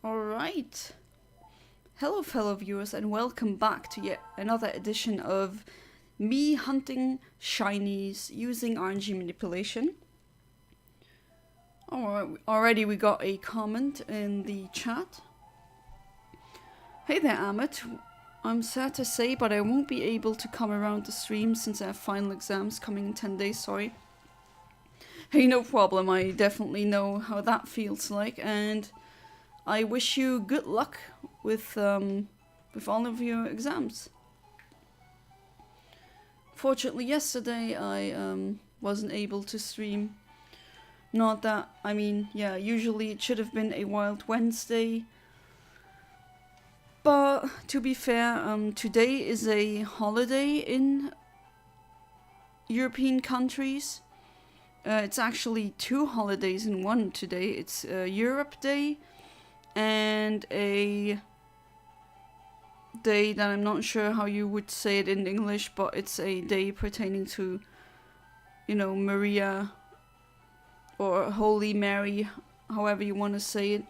Alright. Hello fellow viewers and welcome back to yet another edition of me hunting shinies using RNG manipulation. Already we got a comment in the chat. Hey there Amit, I'm sad to say but I won't be able to come around the stream since I have final exams coming in 10 days, sorry. Hey, no problem, I definitely know how that feels like, and I wish you good luck with all of your exams. Fortunately, yesterday I wasn't able to stream. Not that, I mean, yeah, usually it should have been a Wild Wednesday. But to be fair, today is a holiday in European countries. It's actually two holidays in one today. It's Europe Day and a day that I'm not sure how you would say it in English, but it's a day pertaining to, you know, Maria or Holy Mary, however you want to say it,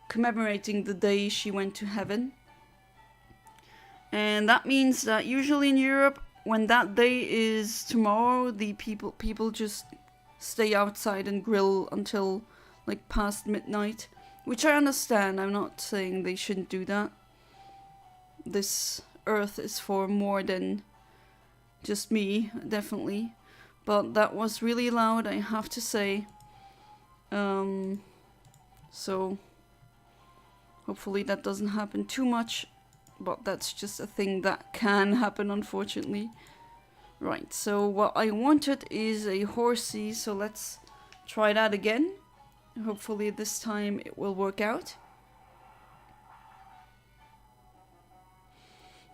commemorating the day she went to heaven. And that means that usually in Europe, when that day is tomorrow, the people just stay outside and grill until like past midnight, which I understand. I'm not saying they shouldn't do that. This earth is for more than just me, definitely. But that was really loud, I have to say. So hopefully that doesn't happen too much. But that's just a thing that can happen, unfortunately. Right, so what I wanted is a horsey, so let's try that again. Hopefully this time it will work out.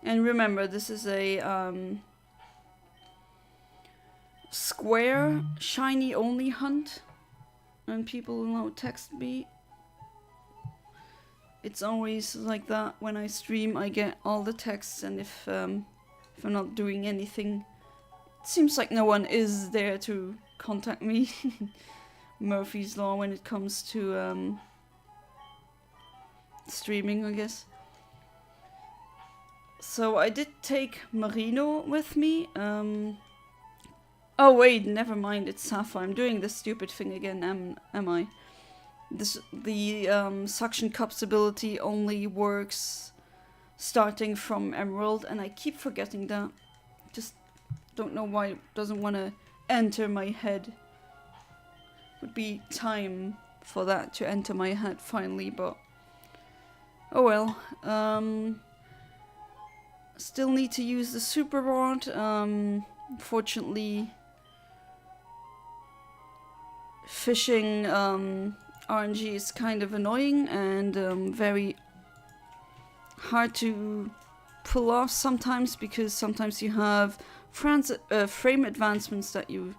And remember, this is a square shiny only hunt. And people now text me. It's always like that when I stream. I get all the texts, and if I'm not doing anything, it seems like no one is there to contact me. Murphy's Law when it comes to streaming, I guess. So I did take Marino with me. Oh wait, never mind, it's Sapphire. I'm doing this stupid thing again, am I? The suction cups ability only works starting from Emerald, and I keep forgetting that. Just don't know why it doesn't want to enter my head. Would be time for that to enter my head finally, but oh well. Still need to use the super rod. Fortunately, fishing RNG is kind of annoying and very hard to pull off sometimes, because sometimes you have frame advancements that you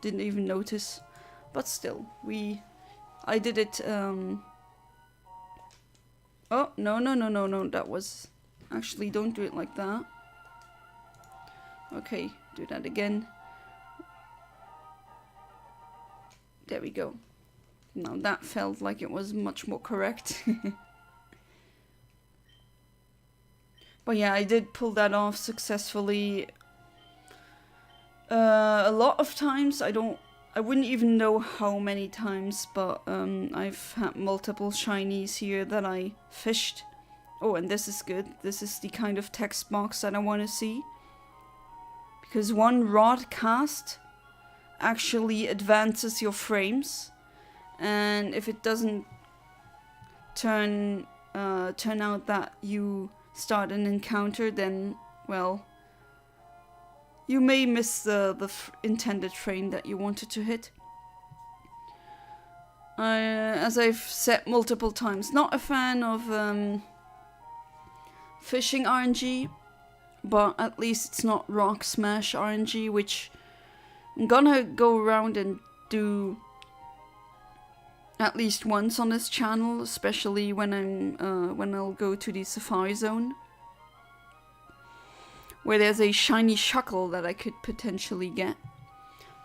didn't even notice. But still, I did it. Oh, no, that was actually, don't do it like that. Okay, do that again. There we go. Now that felt like it was much more correct. But yeah, I did pull that off successfully. A lot of times. I wouldn't even know how many times, but I've had multiple shinies here that I fished. Oh, and this is good. This is the kind of text box that I want to see. Because one rod cast actually advances your frames, and if it doesn't turn out that you start an encounter, then, well, you may miss the intended frame that you wanted to hit. As I've said multiple times, not a fan of fishing RNG, but at least it's not rock smash RNG, which I'm gonna go around and do at least once on this channel, especially when I'll go to the Safari Zone, where there's a shiny shuckle that I could potentially get.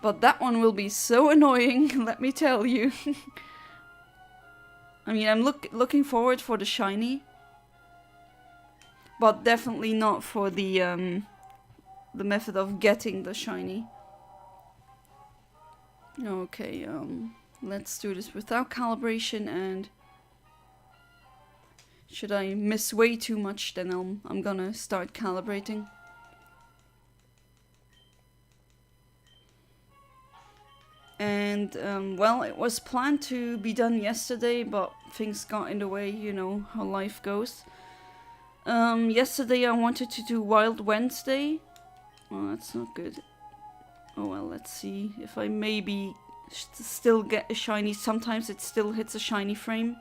But that one will be so annoying, let me tell you. I mean, I'm looking forward for the shiny, but definitely not for the method of getting the shiny. Okay, let's do this without calibration, and should I miss way too much, then I'm gonna start calibrating. And, well, it was planned to be done yesterday, but things got in the way, you know how life goes. Yesterday I wanted to do Wild Wednesday. Oh, that's not good. Oh well, let's see if I maybe still get a shiny. Sometimes it still hits a shiny frame.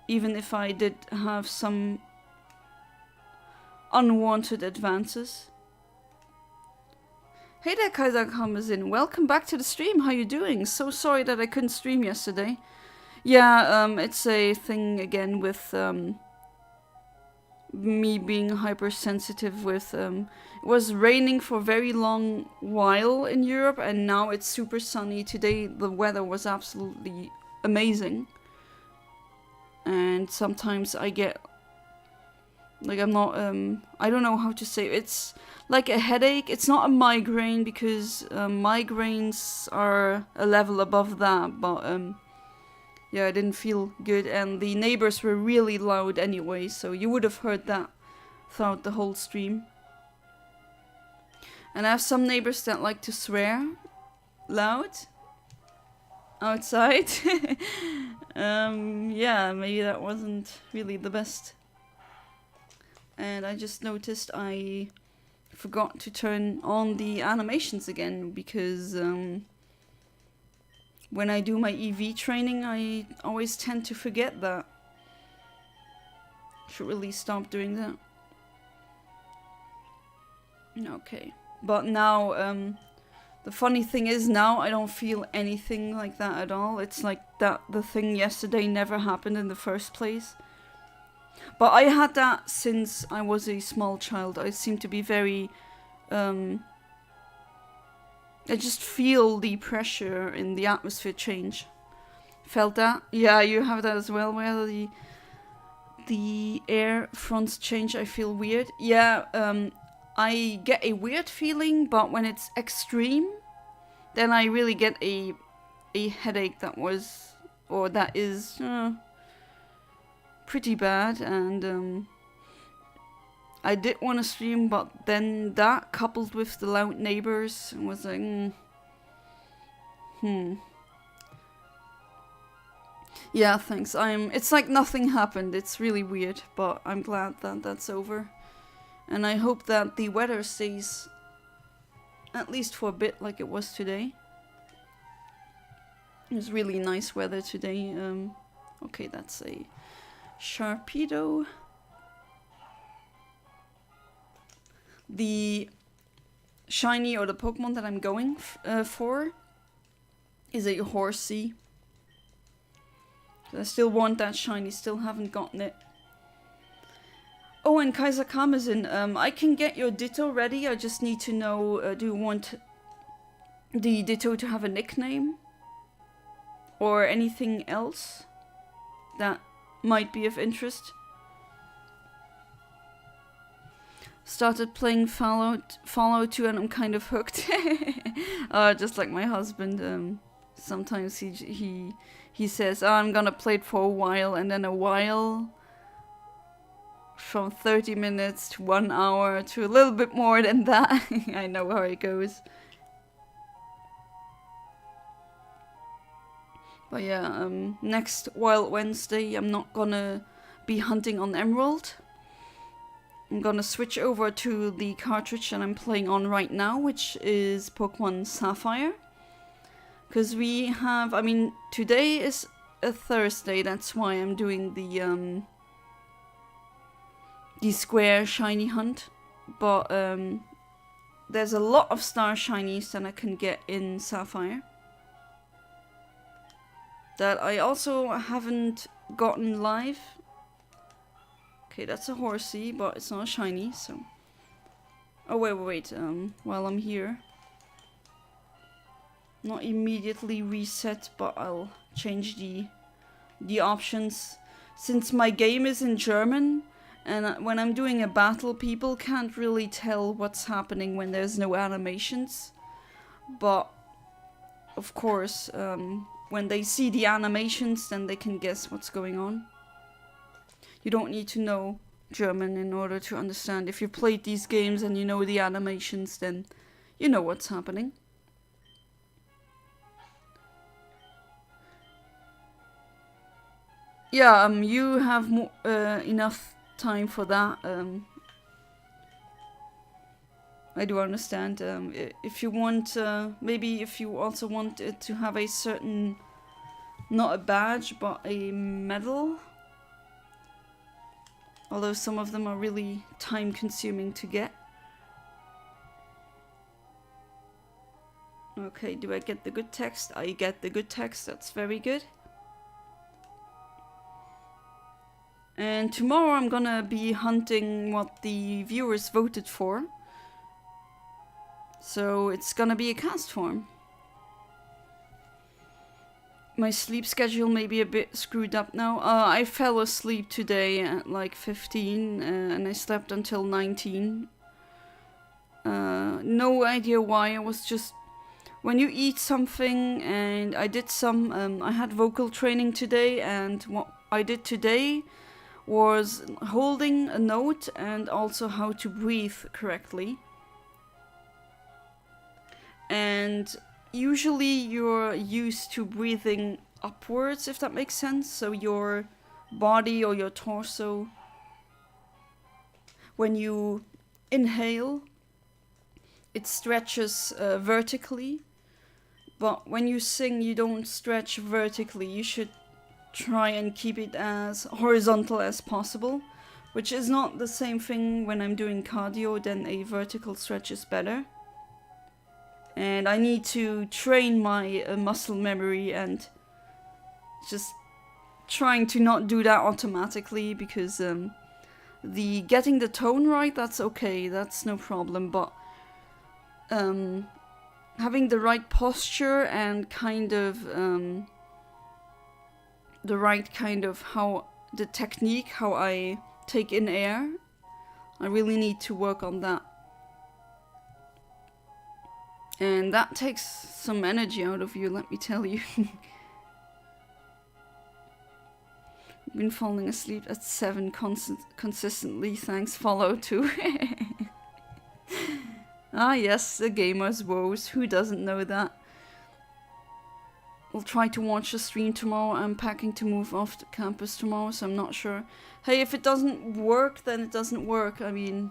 Even if I did have some unwanted advances. Hey there, Kaiser comes in. Welcome back to the stream. How you doing? So sorry that I couldn't stream yesterday. Yeah, it's a thing again with me being hypersensitive with it was raining for a very long while in Europe, and now it's super sunny. Today the weather was absolutely amazing. And sometimes I get like, I'm not I don't know how to say it. It's like a headache. It's not a migraine, because migraines are a level above that, but yeah, I didn't feel good, and the neighbors were really loud anyway, so you would have heard that throughout the whole stream. And I have some neighbors that like to swear loud outside. Yeah, maybe that wasn't really the best. And I just noticed I forgot to turn on the animations again, because when I do my EV training, I always tend to forget that. Should really stop doing that. Okay. But now, the funny thing is, now I don't feel anything like that at all. It's like that the thing yesterday never happened in the first place. But I had that since I was a small child. I seem to be very... I just feel the pressure in the atmosphere change. Felt that? Yeah, you have that as well, where the air fronts change. I feel weird. Yeah, I get a weird feeling, but when it's extreme, then I really get a headache that was, or that is pretty bad. And I did want to stream, but then that coupled with the loud neighbors was like, Yeah, thanks. It's like nothing happened. It's really weird, but I'm glad that that's over. And I hope that the weather stays at least for a bit like it was today. It was really nice weather today. Okay, that's a Sharpedo. The shiny, or the Pokemon that I'm going for, is a Horsey. I still want that shiny, still haven't gotten it. Oh, and Kaiser Kamazin, I can get your Ditto ready. I just need to know, do you want the Ditto to have a nickname? Or anything else that might be of interest? Started playing Fallout 2 and I'm kind of hooked. Just like my husband, sometimes he says, oh, I'm gonna play it for a while, and then a while from 30 minutes to 1 hour to a little bit more than that. I know how it goes. But yeah, next Wild Wednesday I'm not gonna be hunting on Emerald. I'm gonna switch over to the cartridge that I'm playing on right now, which is Pokémon Sapphire. Because we have, I mean, today is a Thursday, that's why I'm doing the square shiny hunt. But there's a lot of star shinies that I can get in Sapphire that I also haven't gotten live. Okay, that's a Horsey, but it's not a shiny, so... Oh, wait, while I'm here. Not immediately reset, but I'll change the options. Since my game is in German, and when I'm doing a battle, people can't really tell what's happening when there's no animations. But, of course, when they see the animations, then they can guess what's going on. You don't need to know German in order to understand. If you played these games and you know the animations, then you know what's happening. Yeah, you have enough time for that. I do understand. If you want, maybe if you also want it to have a certain, not a badge, but a medal. Although some of them are really time-consuming to get. Okay, do I get the good text? I get the good text, that's very good. And tomorrow I'm gonna be hunting what the viewers voted for. So it's gonna be a cast form. My sleep schedule may be a bit screwed up now. I fell asleep today at like 15 and I slept until 19. No idea why. I was just... When you eat something, and I did some... I had vocal training today, and what I did today was holding a note and also how to breathe correctly. And usually you're used to breathing upwards, if that makes sense. So your body or your torso, when you inhale, it stretches vertically. But when you sing, you don't stretch vertically. You should try and keep it as horizontal as possible, which is not the same thing when I'm doing cardio. Then a vertical stretch is better. And I need to train my muscle memory and just trying to not do that automatically, because the getting the tone right, that's okay, that's no problem, but having the right posture and kind of the right kind of how the technique, how I take in air, I really need to work on that. And that takes some energy out of you, let me tell you. I've been falling asleep at 7 consistently, thanks follow too. Ah yes, the gamer's woes, who doesn't know that? I'll try to watch the stream tomorrow. I'm packing to move off the campus tomorrow, so I'm not sure. Hey, if it doesn't work, then it doesn't work. I mean,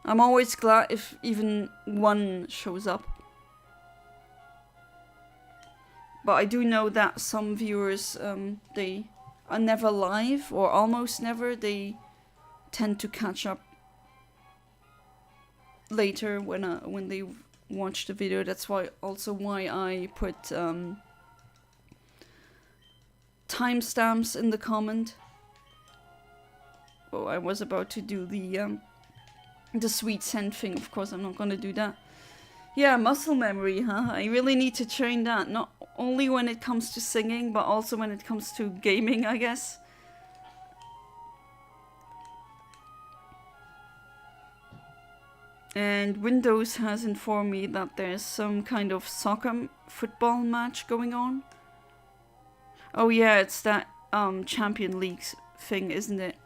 I'm always glad if even one shows up. But I do know that some viewers, they are never live, or almost never. They tend to catch up later when they watch the video. That's why I put timestamps in the comment. Oh, I was about to do the sweet scent thing. Of course, I'm not gonna do that. Yeah, muscle memory, huh? I really need to train that. Not only when it comes to singing, but also when it comes to gaming, I guess. And Windows has informed me that there's some kind of soccer football match going on. Oh yeah, it's that Champion League thing, isn't it?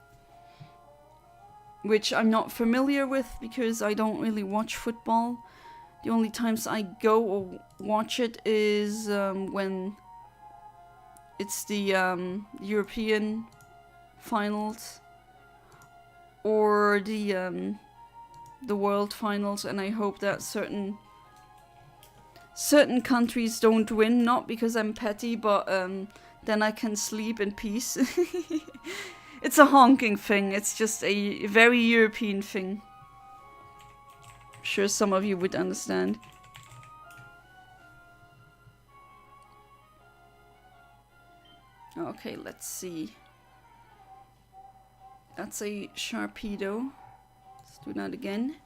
Which I'm not familiar with because I don't really watch football. The only times I go or watch it is when it's the European finals or the world finals, and I hope that certain countries don't win, not because I'm petty, but then I can sleep in peace. It's a honking thing, it's just a very European thing. I'm sure some of you would understand. Okay, let's see. That's a Sharpedo. Let's do that again.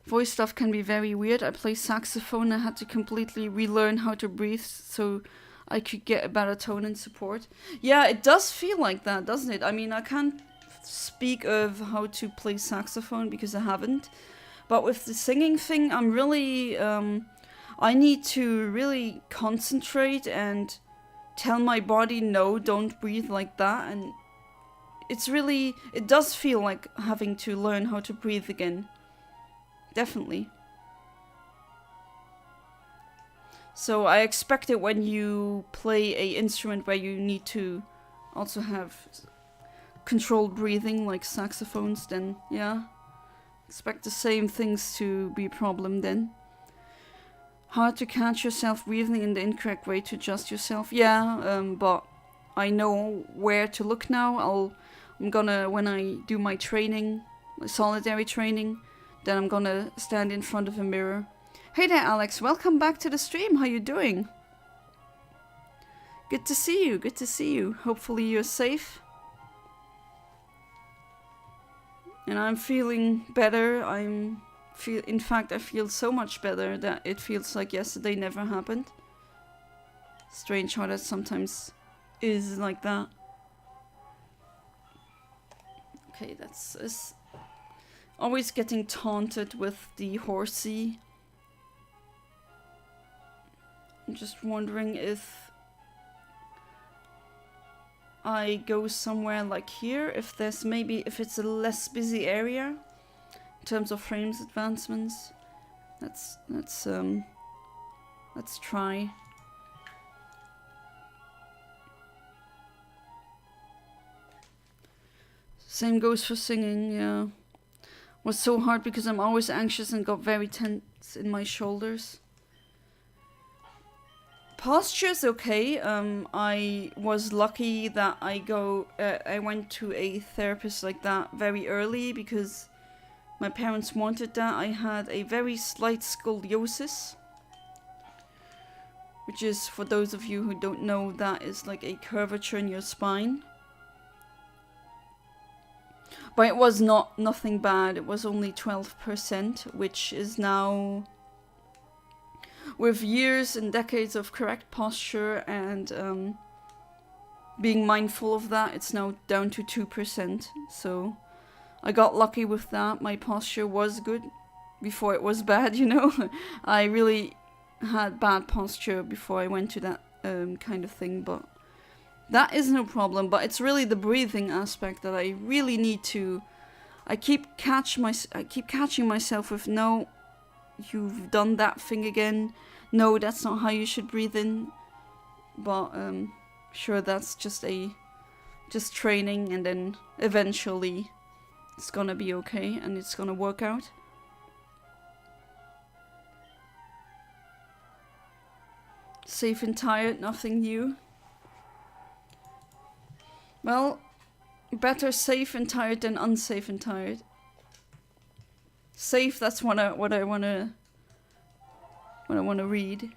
Voice stuff can be very weird. I play saxophone. I had to completely relearn how to breathe so I could get a better tone and support. Yeah, it does feel like that, doesn't it? I mean, I can't speak of how to play saxophone because I haven't. But with the singing thing, I'm really... I need to really concentrate and tell my body, no, don't breathe like that. And it's really... It does feel like having to learn how to breathe again. Definitely. So I expect it when you play a instrument where you need to also have controlled breathing like saxophones, then yeah. Expect the same things to be a problem then. Hard to catch yourself breathing in the incorrect way to adjust yourself. Yeah, but I know where to look now. I'm gonna, when I do my training, my solitary training, then I'm gonna stand in front of a mirror. Hey there, Alex. Welcome back to the stream. How you doing? Good to see you. Good to see you. Hopefully you're safe. And I'm feeling better. In fact, I feel so much better that it feels like yesterday never happened. Strange how that sometimes is like that. Okay, that's always getting taunted with the horsey. I'm just wondering if I go somewhere like here, if it's a less busy area in terms of frames advancements. Let's try. Same goes for singing, yeah. Was so hard because I'm always anxious and got very tense in my shoulders. Posture's okay. I was lucky that I went to a therapist like that very early because my parents wanted that. I had a very slight scoliosis, which is, for those of you who don't know, that is like a curvature in your spine. But it was nothing bad. It was only 12%, which is now, with years and decades of correct posture and being mindful of that, it's now down to 2%. So I got lucky with that. My posture was good before it was bad, you know. I really had bad posture before I went to that kind of thing, but that is no problem. But it's really the breathing aspect that I really need to... I keep catching myself with, no, you've done that thing again. No, that's not how you should breathe in. But sure, that's just training, and then eventually it's gonna be okay and it's gonna work out. Safe and tired, nothing new. Well, better safe and tired than unsafe and tired. Safe, that's what I wanna read.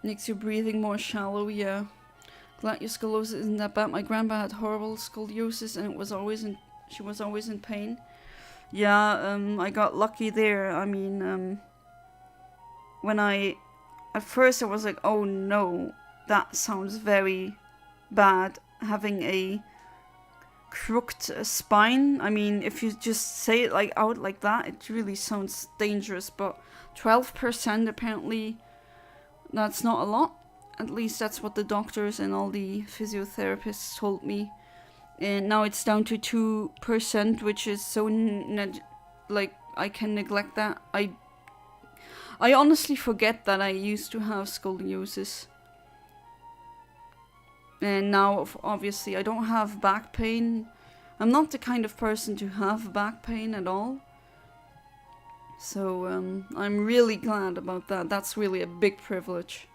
Makes your breathing more shallow, yeah. Glad your scoliosis isn't that bad. My grandma had horrible scoliosis and she was always in pain. Yeah, I got lucky there. I mean, at first I was like, oh no, that sounds very bad, having a crooked spine. I mean, if you just say it out like that, it really sounds dangerous, but 12% apparently, that's not a lot. At least that's what the doctors and all the physiotherapists told me. And now it's down to 2%, which is so I can neglect that. I honestly forget that I used to have scoliosis. And now, obviously, I don't have back pain. I'm not the kind of person to have back pain at all. So, I'm really glad about that. That's really a big privilege.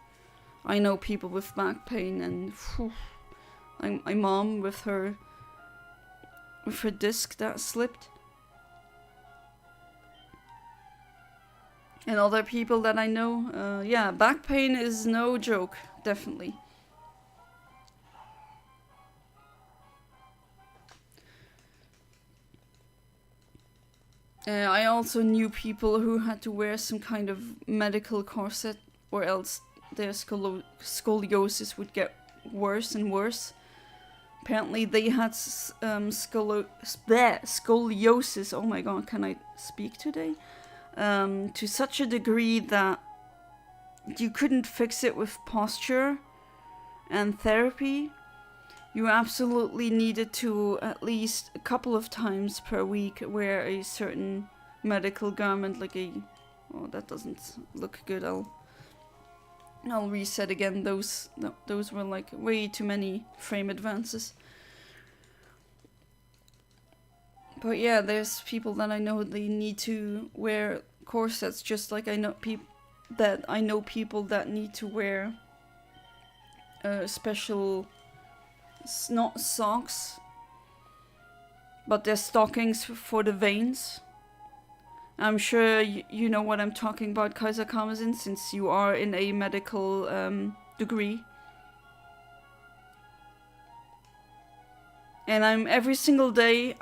I know people with back pain, and my mom with her disc that slipped. And other people that I know, yeah, back pain is no joke, definitely. I also knew people who had to wear some kind of medical corset, or else their scoliosis would get worse and worse. Apparently they had scoliosis, oh my god, can I speak today? To such a degree that you couldn't fix it with posture and therapy. You absolutely needed to at least a couple of times per week wear a certain medical garment, like a... Oh, that doesn't look good. I'll reset again. Those were like way too many frame advances. But yeah, there's people that I know they need to wear corsets, just like I know people that need to wear special, not socks, but they're stockings for the veins. I'm sure you know what I'm talking about, Kaiser Karmazin, since you are in a medical degree. And every single day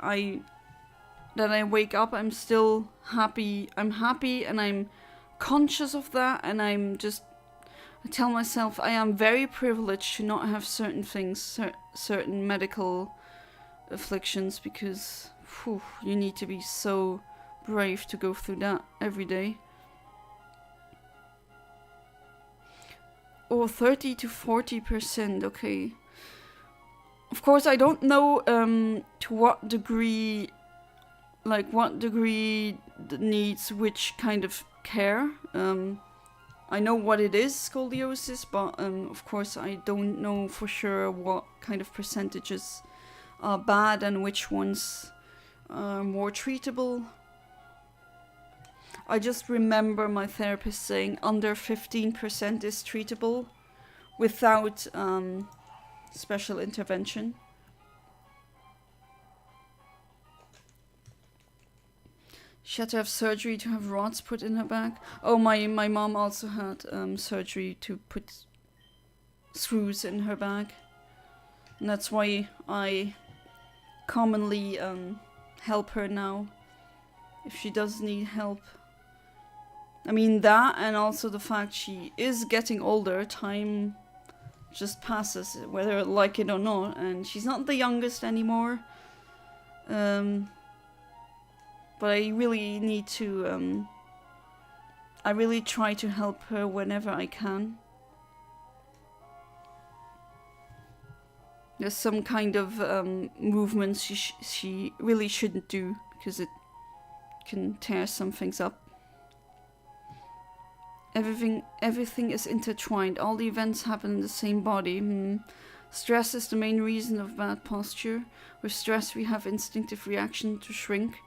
that I wake up, I'm still happy. I'm happy and I'm conscious of that, and I tell myself I am very privileged to not have certain things, certain medical afflictions, because you need to be so brave to go through that every day. Oh, 30 to 40%, okay. Of course, I don't know to what degree needs which kind of care. I know what it is, scoliosis, but of course I don't know for sure what kind of percentages are bad and which ones are more treatable. I just remember my therapist saying under 15% is treatable without special intervention. She had to have surgery to have rods put in her back. Oh, my mom also had surgery to put screws in her back. And that's why I commonly help her now if she does need help. I mean, that, and also the fact she is getting older. Time just passes, whether I like it or not, and she's not the youngest anymore. But I really need to, I really try to help her whenever I can. There's some kind of movements she really shouldn't do, because it can tear some things up. Everything is intertwined. All the events happen in the same body. Stress is the main reason of bad posture. With stress we have instinctive reaction to shrink.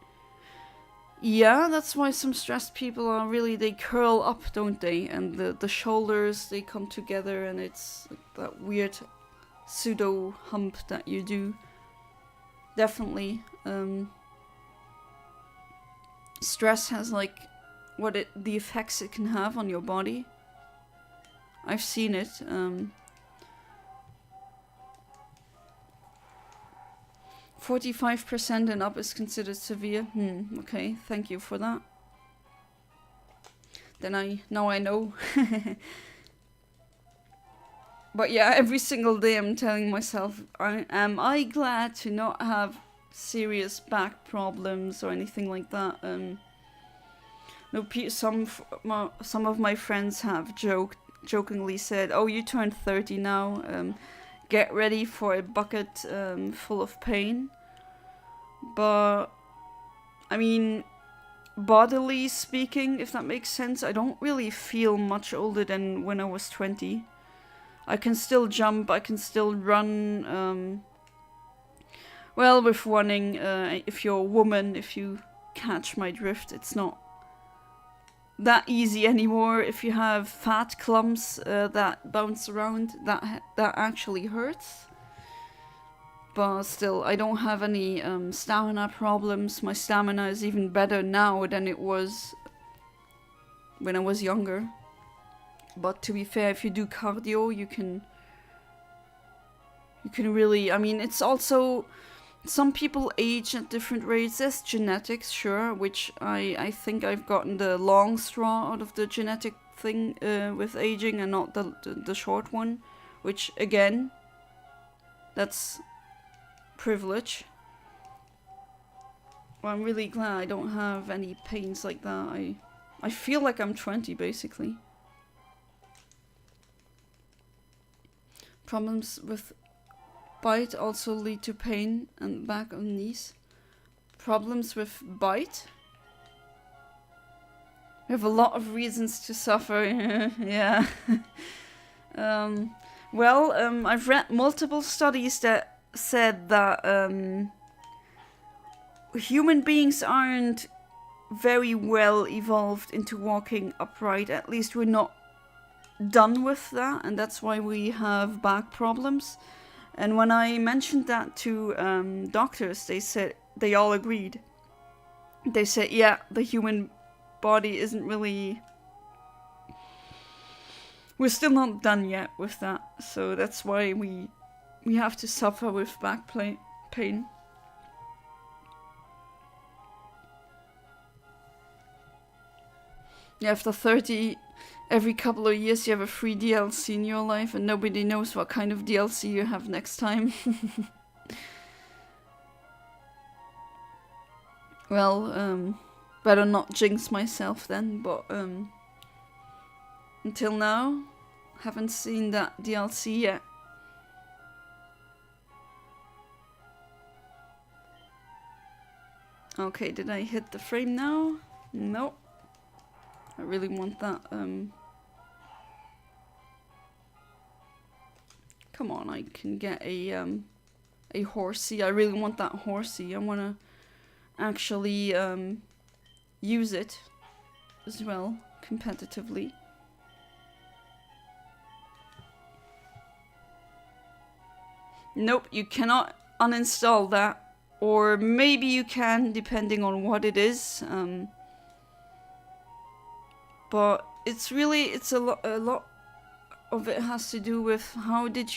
Yeah, that's why some stressed people are really, they curl up, don't they? And the shoulders, they come together, and it's that weird pseudo hump that you do. Definitely. Stress has like the effects it can have on your body. I've seen it. 45% and up is considered severe. Okay, thank you for that. Then now I know. But yeah, every single day I'm telling myself, am I glad to not have serious back problems or anything like that. No, some of my friends have jokingly said, "Oh, you turned 30 now. Get ready for a bucket full of pain." But I mean, bodily speaking, if that makes sense, I don't really feel much older than when I was 20. I can still jump, I can still run. Well, with running, if you're a woman, if you catch my drift, it's not that easy anymore. If you have fat clumps that bounce around, that actually hurts. But still, I don't have any stamina problems. My stamina is even better now than it was when I was younger. But to be fair, if you do cardio, you can really, I mean, it's also some people age at different rates. There's genetics, sure, which I think I've gotten the long straw out of the genetic thing with aging and not the short one, which again, that's privilege. Well, I'm really glad I don't have any pains like that. I feel like I'm 20 basically. Problems with bite also lead to pain and back on knees. Problems with bite? We have a lot of reasons to suffer. Yeah. I've read multiple studies that said that human beings aren't very well evolved into walking upright. At least we're not done with that, and that's why we have back problems. And when I mentioned that to doctors, they said, they all agreed. They said, yeah, the human body isn't really... We're still not done yet with that. So that's why we have to suffer with back pain. Yeah, after 30... Every couple of years you have a free DLC in your life and nobody knows what kind of DLC you have next time. Well, better not jinx myself then, but until now, haven't seen that DLC yet. Okay, did I hit the frame now? Nope. I really want that, come on, I can get a horsey. I really want that horsey. I want to actually, use it as well, competitively. Nope, you cannot uninstall that. Or maybe you can, depending on what it is. But it's really, a lot of it has to do with what did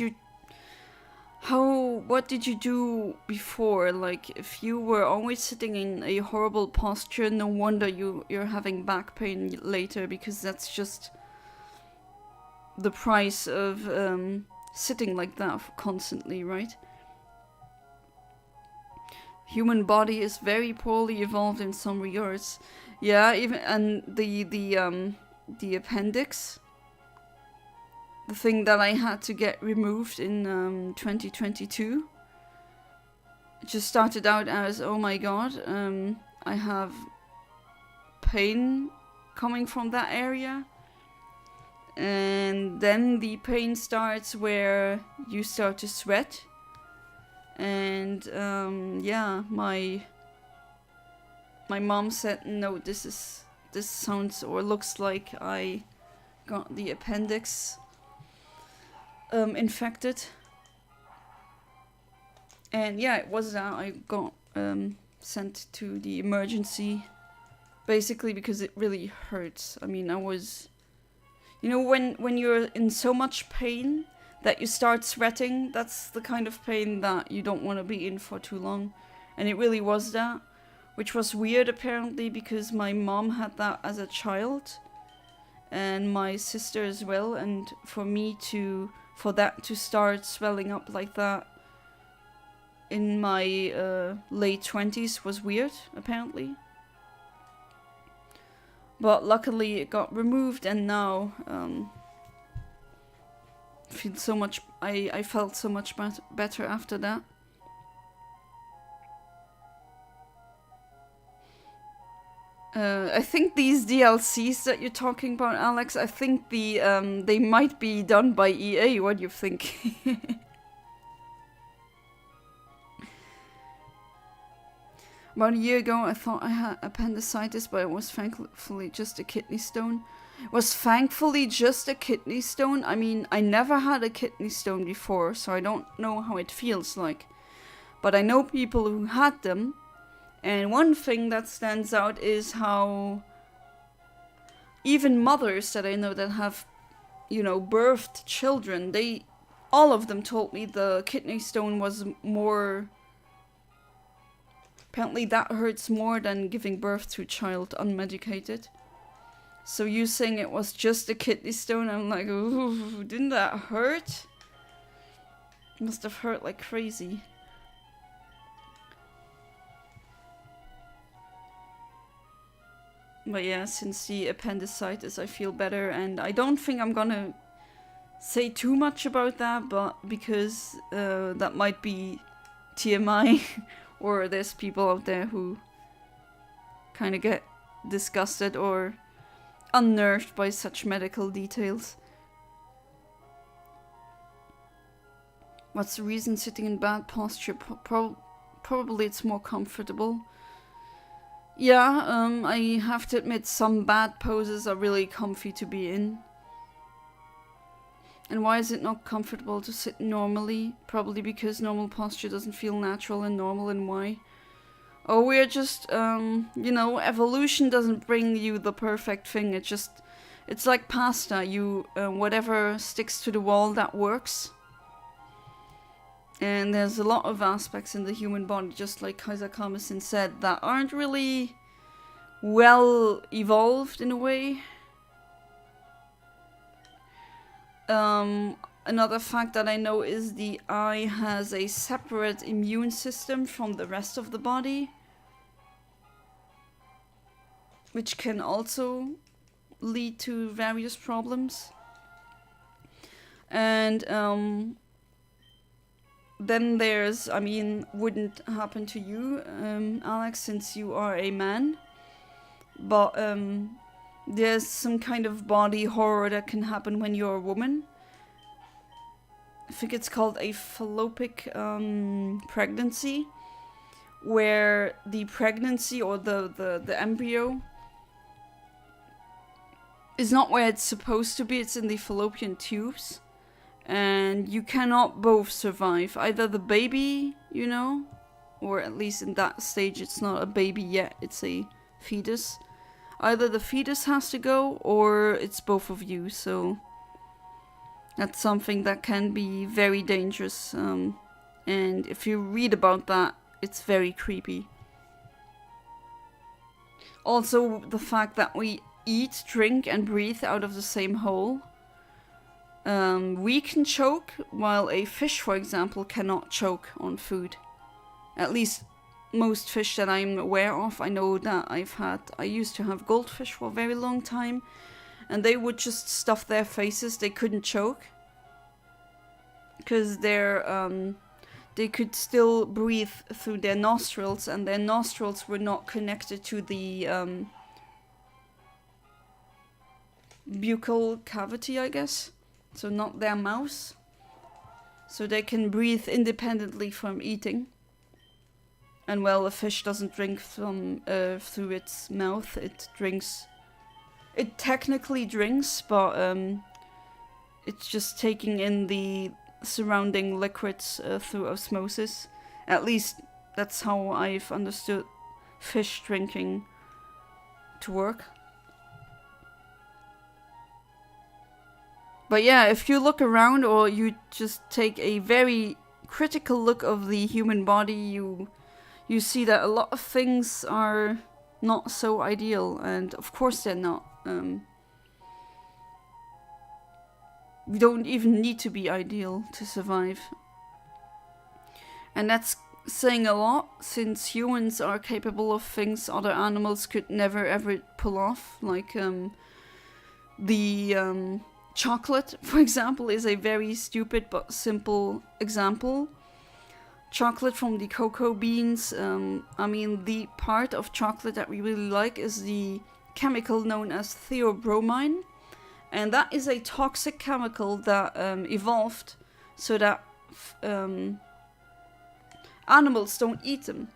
you do before? Like, if you were always sitting in a horrible posture, no wonder you're having back pain later, because that's just the price of sitting like that constantly, right? Human body is very poorly evolved in some regards. Yeah, even and the appendix, the thing that I had to get removed in 2022. It just started out as, oh my god, I have pain coming from that area. And then the pain starts where you start to sweat. And yeah, my mom said, no, this sounds or looks like I got the appendix infected. And yeah, it was that I got sent to the emergency, basically because it really hurts. I mean, I was, you know, when you're in so much pain that you start sweating, that's the kind of pain that you don't want to be in for too long. And it really was that. Which was weird apparently, because my mom had that as a child. And my sister as well. And for that to start swelling up like that in my late 20s was weird, apparently. But luckily it got removed, and now I felt so much better after that. I think these DLCs that you're talking about, Alex, I think they might be done by EA. What do you think? About a year ago, I thought I had appendicitis, but it was thankfully just a kidney stone. It was thankfully just a kidney stone? I mean, I never had a kidney stone before, so I don't know how it feels like. But I know people who had them. And one thing that stands out is how even mothers that I know that have, you know, birthed children, all of them told me the kidney stone was more Apparently that hurts more than giving birth to a child unmedicated. So you saying it was just a kidney stone, I'm like, ooh, didn't that hurt? Must have hurt like crazy. But yeah, since the appendicitis, I feel better, and I don't think I'm gonna say too much about that, but because that might be TMI, or there's people out there who kind of get disgusted or unnerved by such medical details. What's the reason sitting in bad posture? Probably it's more comfortable. Yeah, I have to admit some bad poses are really comfy to be in. And why is it not comfortable to sit normally? Probably because normal posture doesn't feel natural and normal, and why? Oh, we're just, you know, evolution doesn't bring you the perfect thing. It's like pasta. You, whatever sticks to the wall, that works. And there's a lot of aspects in the human body, just like Kaiser Kamasin said, that aren't really well evolved in a way. Another fact that I know is the eye has a separate immune system from the rest of the body, which can also lead to various problems. And then there's, I mean, wouldn't happen to you, Alex, since you are a man, but there's some kind of body horror that can happen when you're a woman. I think it's called a fallopic pregnancy, where the pregnancy or the embryo is not where it's supposed to be, it's in the fallopian tubes. And you cannot both survive. Either the baby, you know, or at least in that stage it's not a baby yet, it's a fetus. Either the fetus has to go, or it's both of you, so that's something that can be very dangerous. And if you read about that, it's very creepy. Also, the fact that we eat, drink, and breathe out of the same hole. We can choke, while a fish, for example, cannot choke on food. At least most fish that I'm aware of. I know that I used to have goldfish for a very long time, and they would just stuff their faces. They couldn't choke because they could still breathe through their nostrils, and their nostrils were not connected to the buccal cavity, I guess. So not their mouths. So they can breathe independently from eating. And well, a fish doesn't drink from through its mouth. It drinks. It technically drinks, but it's just taking in the surrounding liquids through osmosis. At least that's how I've understood fish drinking to work. But yeah, if you look around, or you just take a very critical look of the human body, you see that a lot of things are not so ideal, and of course they're not. We don't even need to be ideal to survive. And that's saying a lot, since humans are capable of things other animals could never ever pull off, like the chocolate, for example, is a very stupid but simple example. Chocolate from the cocoa beans. I mean, the part of chocolate that we really like is the chemical known as theobromine. And that is a toxic chemical that evolved so that animals don't eat them.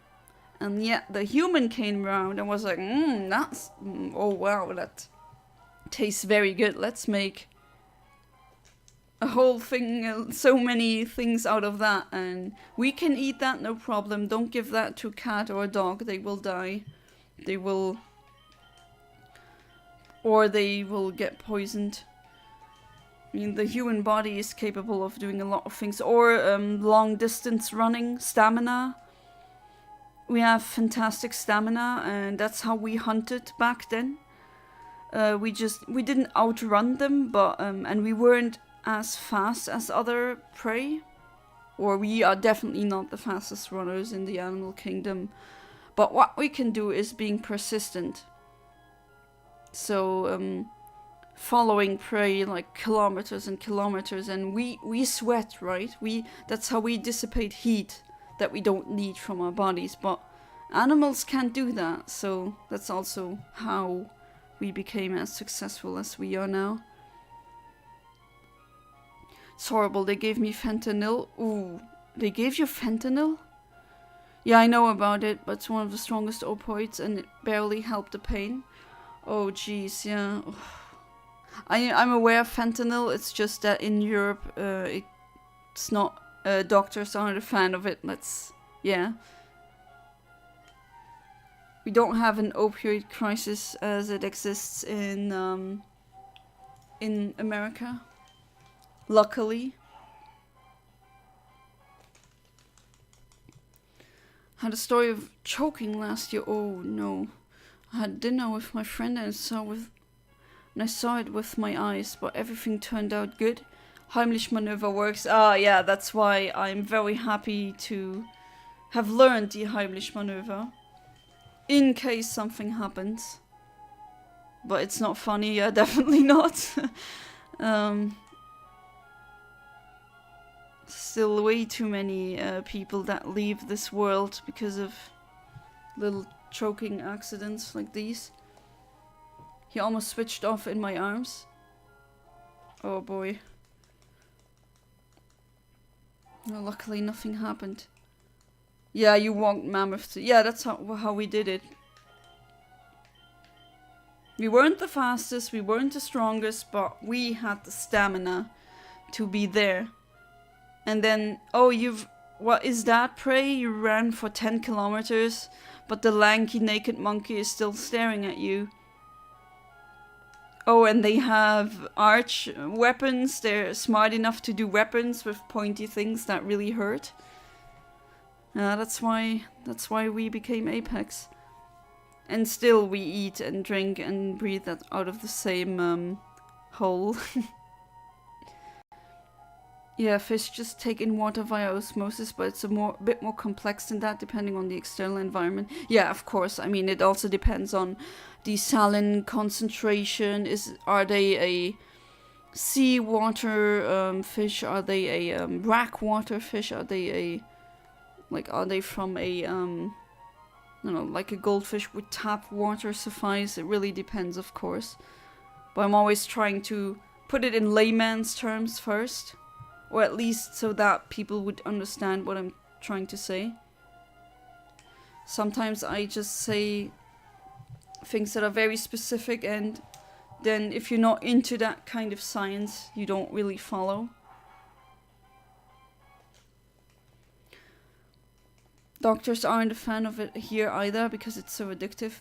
And yet the human came around and was like, oh wow, that tastes very good. Let's make a whole thing, so many things out of that, and we can eat that, no problem. Don't give that to a cat or a dog, they will die. Or they will get poisoned. I mean, the human body is capable of doing a lot of things. Or long distance running, stamina. we have fantastic stamina, and that's how we hunted back then. We didn't outrun them, but and we weren't as fast as other prey, or we are definitely not the fastest runners in the animal kingdom. But what we can do is being persistent. So following prey like kilometers and kilometers, and we sweat, right? That's how we dissipate heat that we don't need from our bodies, but animals can't do that. So that's also how we became as successful as we are now. It's horrible. They gave me fentanyl. Ooh, they gave you fentanyl? Yeah, I know about it, but it's one of the strongest opioids and it barely helped the pain. Oh, jeez, yeah. I'm aware of fentanyl. It's just that in Europe, it's not. Doctors aren't a fan of it. Yeah. We don't have an opioid crisis as it exists in America. Luckily. Had a story of choking last year. Oh no. I had dinner with my friend and I saw it with my eyes, but everything turned out good. Heimlich maneuver works. Ah, yeah, that's why I'm very happy to have learned the Heimlich maneuver. In case something happens. But it's not funny, yeah, definitely not. Still way too many people that leave this world because of little choking accidents like these. He almost switched off in my arms. Oh boy. Well, luckily nothing happened. Yeah, you walked mammoth. Yeah, that's how we did it. We weren't the fastest, we weren't the strongest, but we had the stamina to be there. And then, oh, what is that, prey? You ran for 10 kilometers, but the lanky naked monkey is still staring at you. Oh, and they have arch weapons. They're smart enough to do weapons with pointy things that really hurt. That's why we became Apex. And still we eat and drink and breathe out of the same hole. Yeah, fish just take in water via osmosis, but it's a bit more complex than that, depending on the external environment. Yeah, of course. I mean, it also depends on the saline concentration. Are they a seawater fish? Are they a brackwater fish? Are they from a I don't know, like a goldfish? Would tap water suffice? It really depends, of course. But I'm always trying to put it in layman's terms first. Or at least so that people would understand what I'm trying to say. Sometimes I just say things that are very specific, and then if you're not into that kind of science, you don't really follow. Doctors aren't a fan of it here either because it's so addictive.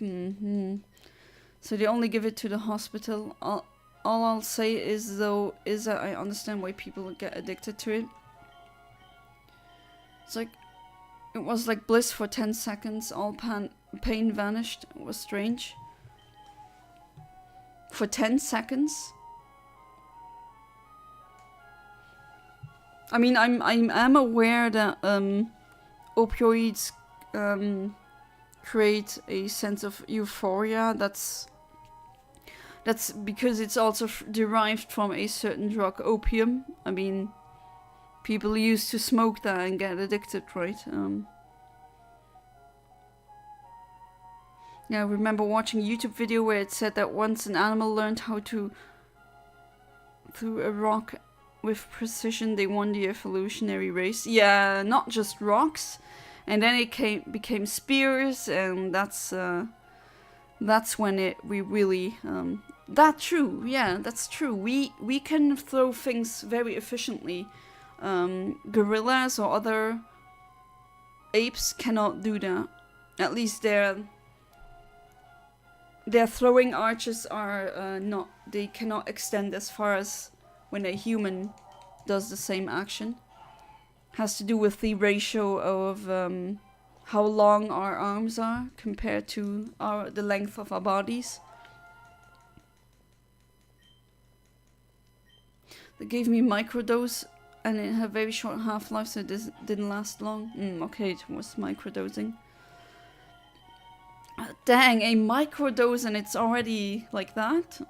So they only give it to the hospital. All I'll say is that I understand why people get addicted to it. It was like bliss for 10 seconds, all pain vanished. It was strange. For 10 seconds? I mean, I'm aware that opioids create a sense of euphoria. That's because it's also derived from a certain drug, opium. I mean, people used to smoke that and get addicted, right? Yeah, I remember watching a YouTube video where it said that once an animal learned how to throw a rock with precision, they won the evolutionary race. Yeah, not just rocks. And then it became spears, and that's when we really that's true. Yeah, that's true. We can throw things very efficiently. Gorillas or other apes cannot do that. At least their throwing arches are not. They cannot extend as far as when a human does the same action. Has to do with the ratio of how long our arms are compared to the length of our bodies. They gave me microdose and it had very short half-life, so it didn't last long. Okay, it was microdosing. Dang, a microdose and it's already like that?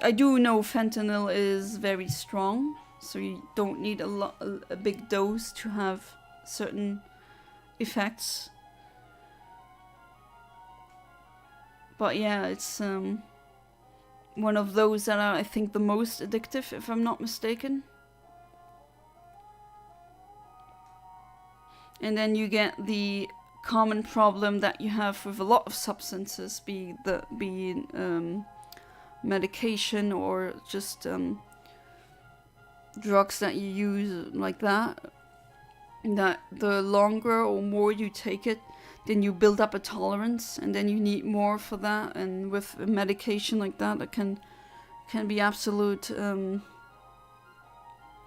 I do know fentanyl is very strong, so you don't need a big dose to have certain effects. But yeah, it's one of those that are, I think, the most addictive, if I'm not mistaken. And then you get the common problem that you have with a lot of substances, be medication or just drugs that you use like that. That the longer or more you take it, then you build up a tolerance, and then you need more for that. And with a medication like that, it can be absolute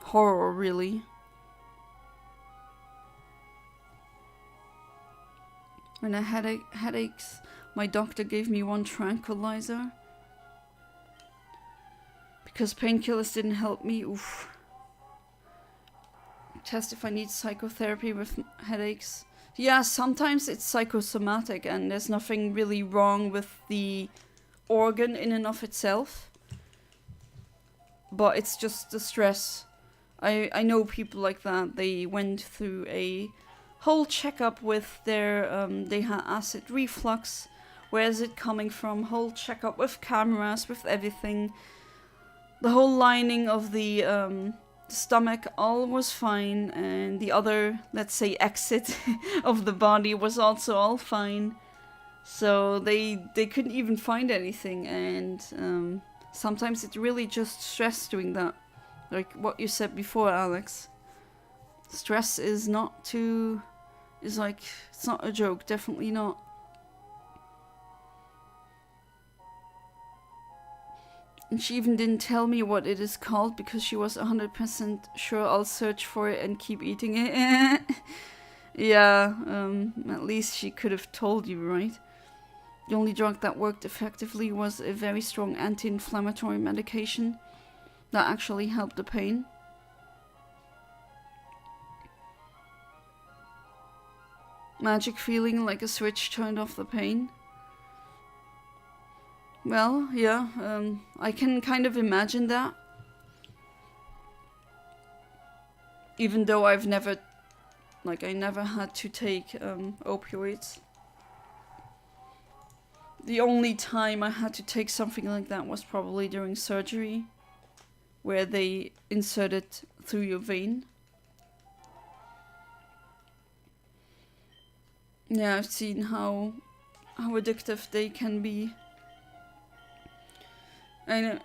horror, really. When I had headaches, my doctor gave me one tranquilizer because painkillers didn't help me. Oof. Test if I need psychotherapy with headaches. Yeah, sometimes it's psychosomatic and there's nothing really wrong with the organ in and of itself. But it's just the stress. I know people like that. They went through a whole checkup with their, they had acid reflux. Where is it coming from? Whole checkup with cameras, with everything. The whole lining of the stomach, all was fine, and the other, let's say, exit of the body was also all fine. So they couldn't even find anything, and sometimes it's really just stress doing that. Like what you said before, Alex. Stress is not it's not a joke, definitely not. And she even didn't tell me what it is called because she was 100% sure I'll search for it and keep eating it. Yeah, at least she could have told you, right? The only drug that worked effectively was a very strong anti-inflammatory medication that actually helped the pain. Magic feeling like a switch turned off the pain. Well, yeah, I can kind of imagine that. Even though I never had to take opioids. The only time I had to take something like that was probably during surgery, where they insert it through your vein. Yeah, I've seen how addictive they can be. And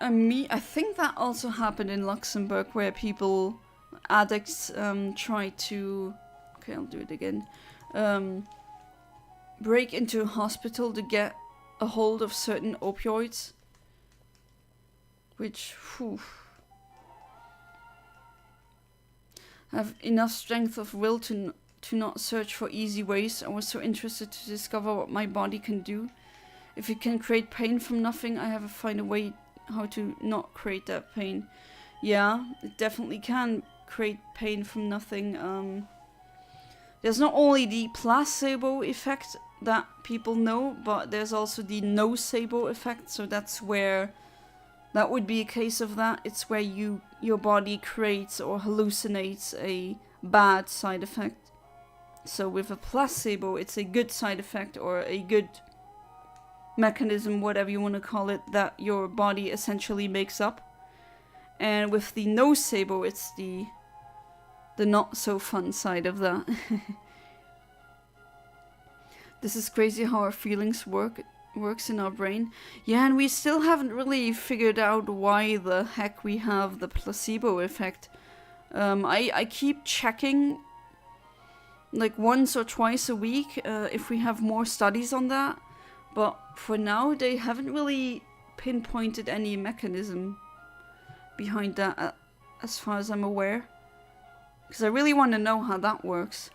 I think that also happened in Luxembourg, where addicts try to, okay, I'll do it again, break into a hospital to get a hold of certain opioids, which, have enough strength of will to not search for easy ways. I was so interested to discover what my body can do. If it can create pain from nothing, I have to find a way how to not create that pain. Yeah, it definitely can create pain from nothing. There's not only the placebo effect that people know, but there's also the nocebo effect. So that would be a case of that. It's where your body creates or hallucinates a bad side effect. So with a placebo, it's a good side effect or a good mechanism, whatever you want to call it, that your body essentially makes up. And with the nocebo, it's the not so fun side of that. This is crazy how our feelings works in our brain. Yeah, and we still haven't really figured out why the heck we have the placebo effect. I keep checking like once or twice a week if we have more studies on that. But for now, they haven't really pinpointed any mechanism behind that, as far as I'm aware. Because I really want to know how that works.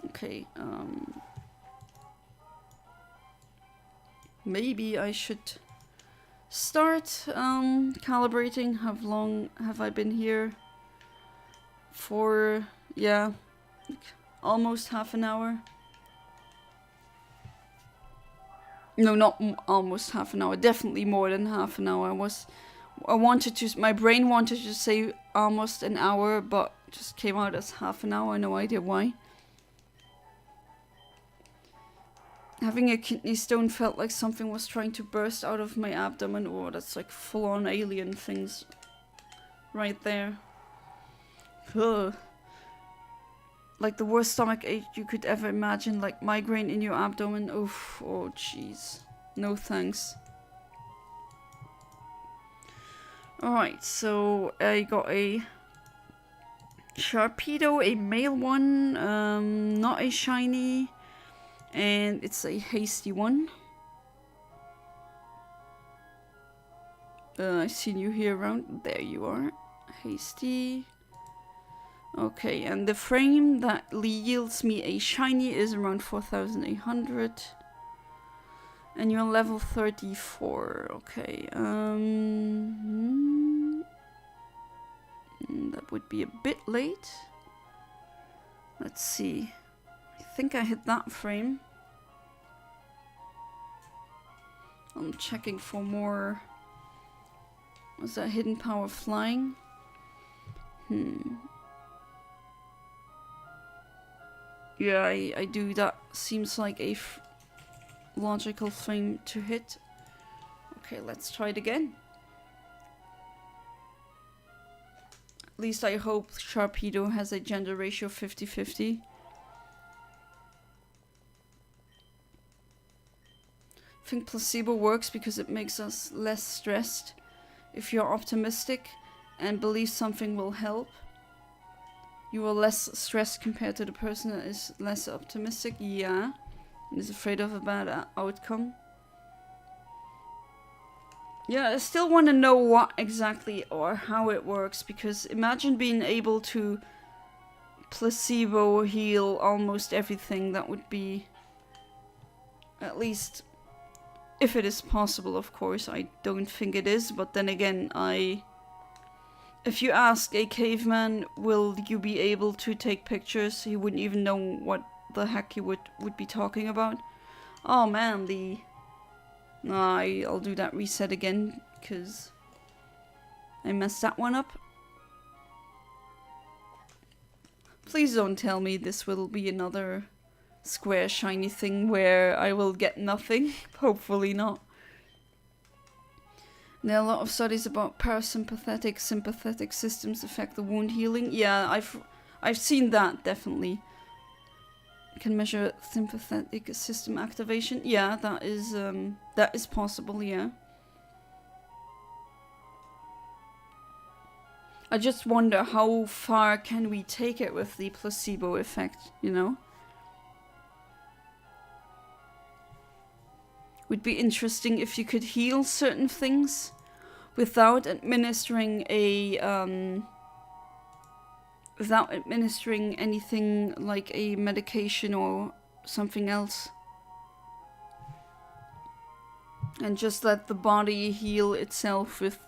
Okay, maybe I should start calibrating. How long have I been here? For, yeah, almost half an hour. No, not almost half an hour. Definitely more than half an hour. My brain wanted to say almost an hour, but just came out as half an hour. No idea why. Having a kidney stone felt like something was trying to burst out of my abdomen. Oh, that's like full-on alien things right there. Ugh. Like the worst stomach ache you could ever imagine, like migraine in your abdomen. Oof, oh jeez. No thanks. Alright, so I got a Sharpedo, a male one, not a shiny, and it's a hasty one. I've seen you here around. There you are. Hasty. Okay, and the frame that yields me a shiny is around 4,800. And you're level 34. Okay, that would be a bit late. Let's see. I think I hit that frame. I'm checking for more. Was that hidden power flying? Yeah, I do. That seems like a logical thing to hit. Okay, let's try it again. At least I hope Sharpedo has a gender ratio 50-50. I think placebo works because it makes us less stressed. If you're optimistic and believe something will help, you are less stressed compared to the person that is less optimistic. Yeah, and is afraid of a bad outcome. Yeah, I still want to know what exactly or how it works, because imagine being able to placebo heal almost everything. That would be, at least, if it is possible, of course. I don't think it is, but then again, if you ask a caveman, will you be able to take pictures, he wouldn't even know what the heck he would be talking about. Oh man, I'll do that reset again, because I messed that one up. Please don't tell me this will be another square shiny thing where I will get nothing. Hopefully not. There are a lot of studies about parasympathetic, sympathetic systems affect the wound healing. Yeah, I've seen that, definitely. Can measure sympathetic system activation. Yeah, that is possible, yeah. I just wonder how far can we take it with the placebo effect, you know? Would be interesting if you could heal certain things without administering anything like a medication or something else. And just let the body heal itself with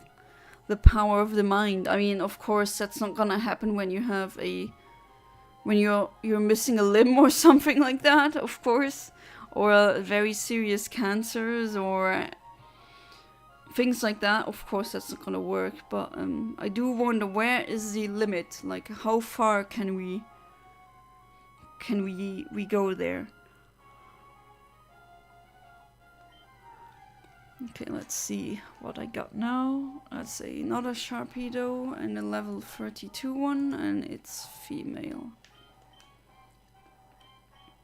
the power of the mind. I mean, of course, that's not gonna happen when you have when you're missing a limb or something like that, of course. Or very serious cancers or things like that. Of course, that's not gonna work. But I do wonder, where is the limit? Like, how far can we go there? Okay, let's see what I got now. That's another Sharpedo and a level 32 one, and it's female.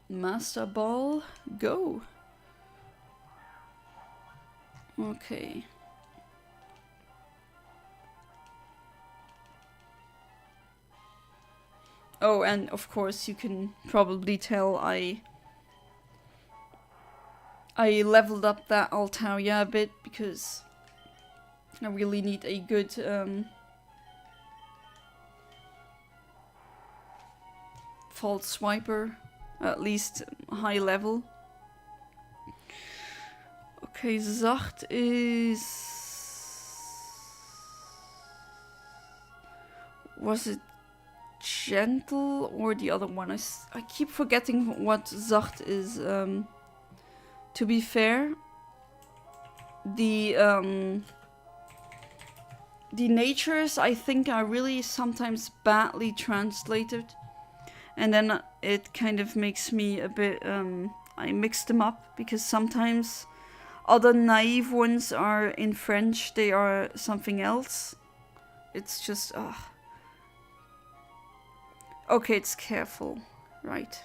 Master Ball, go! Okay. Oh, and of course you can probably tell I leveled up that Altaria a bit, because I really need a good Fault Swiper At least high level. Okay, zacht is... Was it gentle or the other one? I keep forgetting what zacht is. To be fair, the natures I think are really sometimes badly translated, and then it kind of makes me a bit I mix them up because sometimes other naive ones are in French, they are something else. It's just okay, it's careful, right?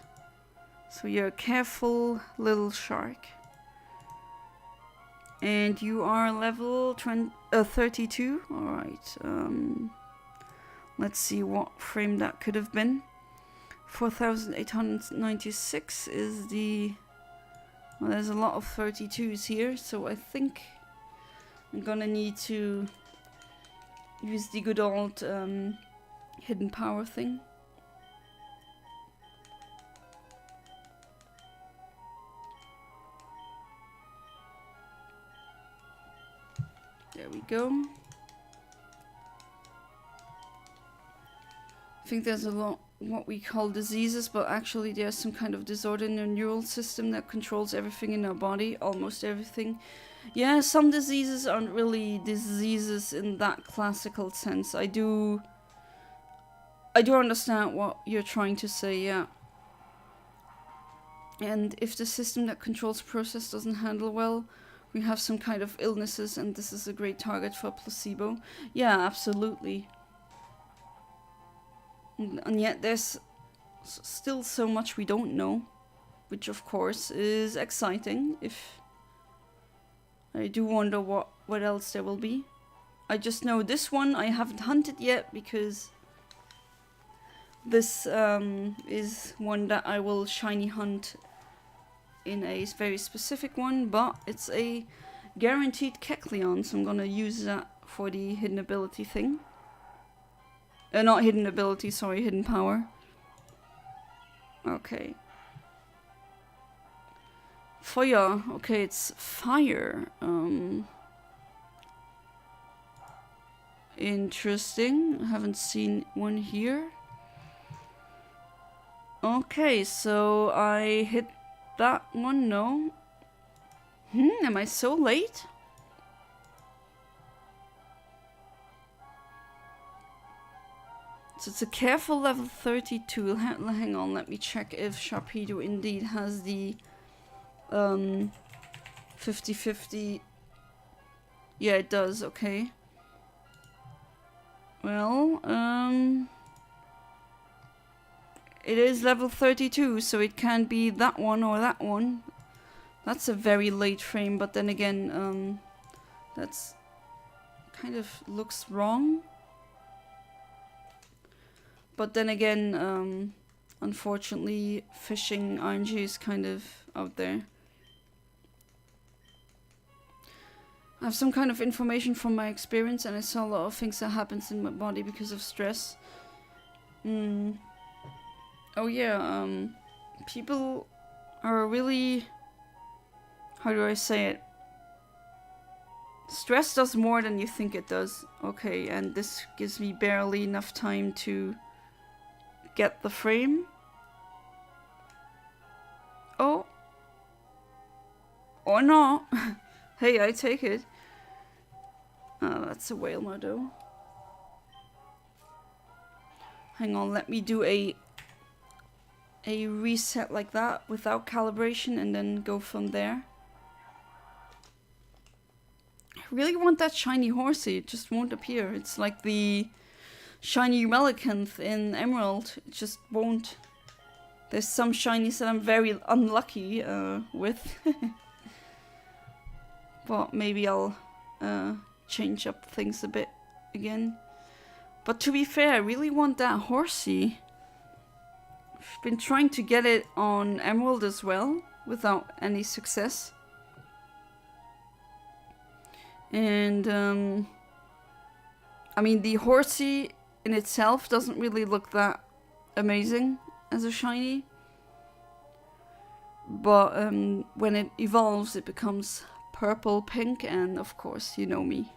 So you're a careful little shark. And you are level 32. Alright. Let's see what frame that could have been. 4896 is the... Well, there's a lot of 32s here, so I think I'm gonna need to use the good old hidden power thing. There we go. I think there's a lot what we call diseases, but actually there's some kind of disorder in the neural system that controls everything in our body, almost everything. Yeah, some diseases aren't really diseases in that classical sense. I do understand what you're trying to say, yeah. And if the system that controls the process doesn't handle well, we have some kind of illnesses, and this is a great target for placebo. Yeah, absolutely. And yet there's still so much we don't know, which of course is exciting. If I do wonder what else there will be. I just know this one I haven't hunted yet because this is one that I will shiny hunt in a very specific one, but it's a guaranteed Kecleon, so I'm gonna use that for the hidden ability thing. Not hidden ability, sorry, hidden power. Okay. Fire, okay, it's fire. Interesting, I haven't seen one here. Okay, so I hit that one, no. Am I so late? So it's a careful level 32. Hang on, let me check if Sharpedo indeed has the 50-50. Yeah, it does, okay. Well, it is level 32, so it can be that one or that one. That's a very late frame, but then again, that's kind of looks wrong. But then again, unfortunately, fishing RNG is kind of out there. I have some kind of information from my experience, and I saw a lot of things that happens in my body because of stress. Oh yeah, people are really... How do I say it? Stress does more than you think it does. Okay, and this gives me barely enough time to get the frame. Oh. Or not. Hey, I take it. That's a whale modo. Hang on, let me do a reset like that without calibration and then go from there. I really want that shiny horsey, it just won't appear. It's like the shiny Relicanth in Emerald, it just won't. There's some shinies that I'm very unlucky with. But maybe I'll change up things a bit again. But to be fair, I really want that horsey. I've been trying to get it on Emerald as well, without any success. And, I mean, the horsey in itself doesn't really look that amazing as a shiny. but when it evolves it becomes purple pink, and of course you know me.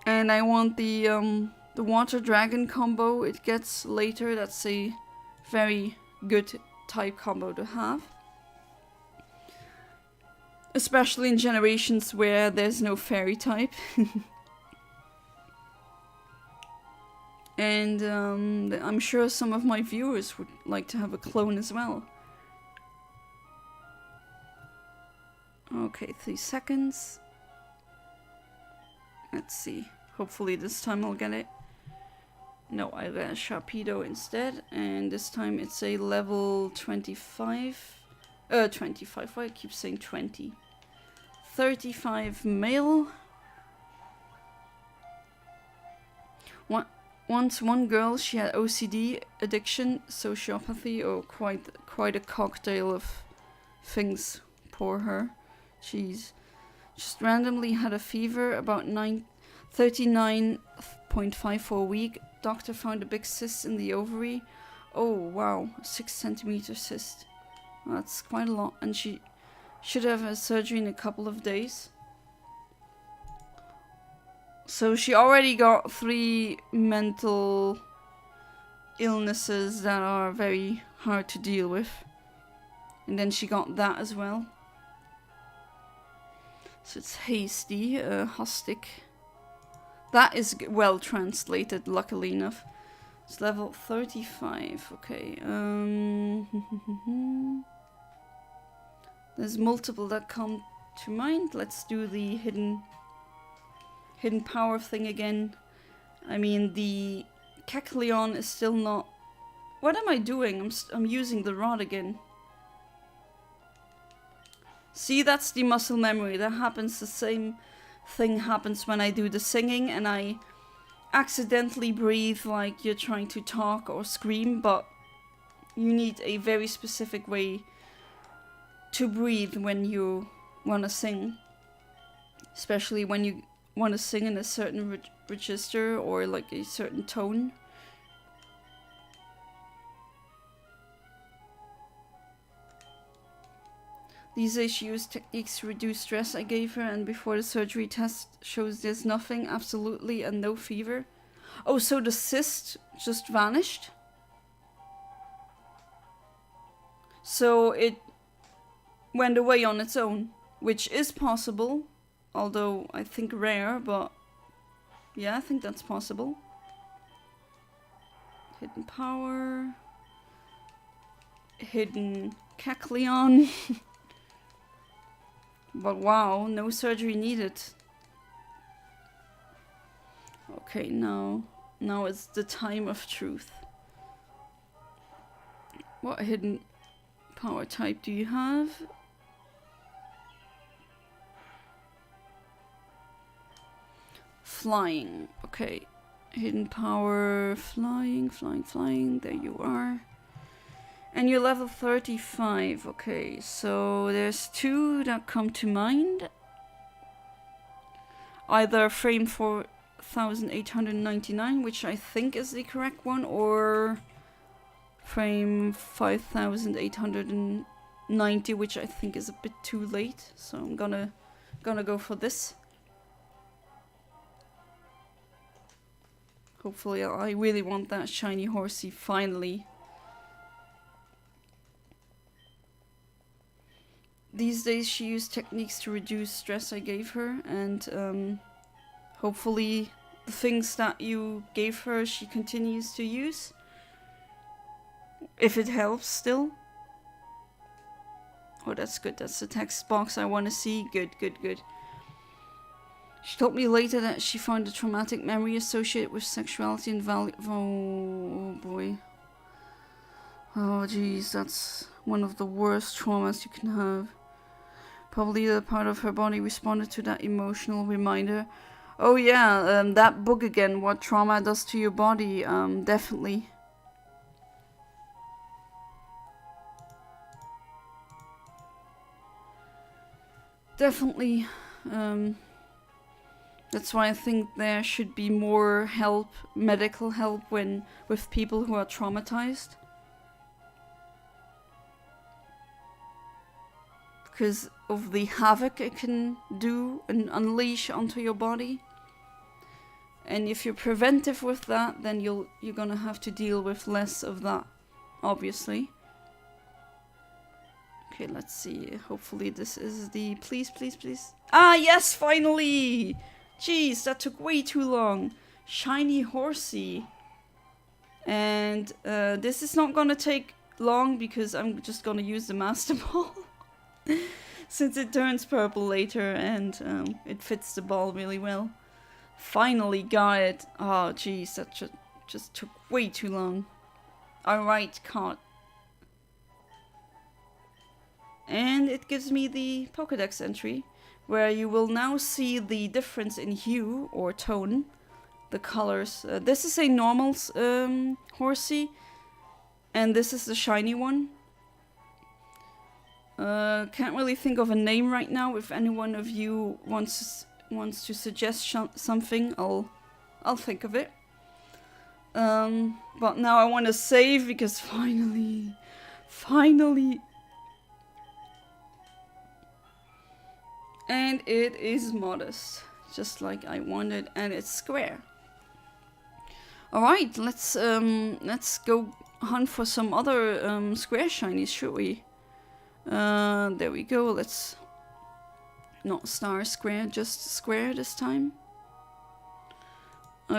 And I want the water dragon combo it gets later. That's a very good type combo to have, especially in generations where there's no fairy type. And I'm sure some of my viewers would like to have a clone as well. Okay, 3 seconds. Let's see. Hopefully this time I'll get it. No, I got a Sharpedo instead, and this time it's a level 25. 25, why I keep saying 20. 35 male. Once one girl, she had OCD, addiction, sociopathy, or quite a cocktail of things. Poor her. She's just randomly had a fever, about 39.5 for a week. Doctor found a big cyst in the ovary. Oh wow, 6 centimeter cyst. That's quite a lot, and she should have a surgery in a couple of days. So she already got 3 mental illnesses that are very hard to deal with. And then she got that as well. So it's hasty, hostic. That is well translated, luckily enough. It's level 35, okay. There's multiple that come to mind. Let's do the hidden power thing again. I mean, the Kecleon is still not... What am I doing? I'm using the rod again. See, that's the muscle memory. That happens, the same thing happens when I do the singing and I accidentally breathe like you're trying to talk or scream, but you need a very specific way to breathe when you want to sing. Especially when you want to sing in a certain register or like a certain tone. These days she used techniques to reduce stress I gave her, and before the surgery test shows there's nothing, absolutely, and no fever. Oh, so the cyst just vanished? So it went away on its own, which is possible, although I think rare, but yeah, I think that's possible. Hidden power. Hidden Kecleon. But wow, no surgery needed. Okay, now it's the time of truth. What hidden power type do you have? Flying. Okay. Hidden power, flying. There you are. And you're level 35. Okay, so there's 2 that come to mind. Either frame 4899, which I think is the correct one, or frame 5890, which I think is a bit too late. So I'm gonna go for this. Hopefully, I really want that shiny horsey finally. These days she used techniques to reduce stress I gave her, and hopefully the things that you gave her she continues to use. If it helps still. Oh, that's good. That's the text box I want to see. Good. She told me later that she found a traumatic memory associated with sexuality and value. Oh boy. Oh jeez, that's one of the worst traumas you can have. Probably the part of her body responded to that emotional reminder. Oh yeah, that book again, What Trauma Does to Your Body, definitely. That's why I think there should be more help, medical help, with people who are traumatized. Because of the havoc it can do and unleash onto your body. And if you're preventive with that, then you're gonna have to deal with less of that, obviously. Okay, let's see. Hopefully this is the... Please, please, please. Ah, yes, finally! Jeez, that took way too long. Shiny horsey. And this is not gonna take long because I'm just gonna use the Master Ball. Since it turns purple later and it fits the ball really well. Finally got it. Oh, jeez, that just took way too long. Alright, caught. And it gives me the Pokédex entry, where you will now see the difference in hue or tone, the colors. This is a normal horsey, and this is the shiny one. Can't really think of a name right now. If any one of you wants to suggest something, I'll think of it. But now I want to save because finally. And it is modest, just like I wanted, and it's square. All right, let's go hunt for some other square shinies, should we? There we go. Let's not star square, just square this time.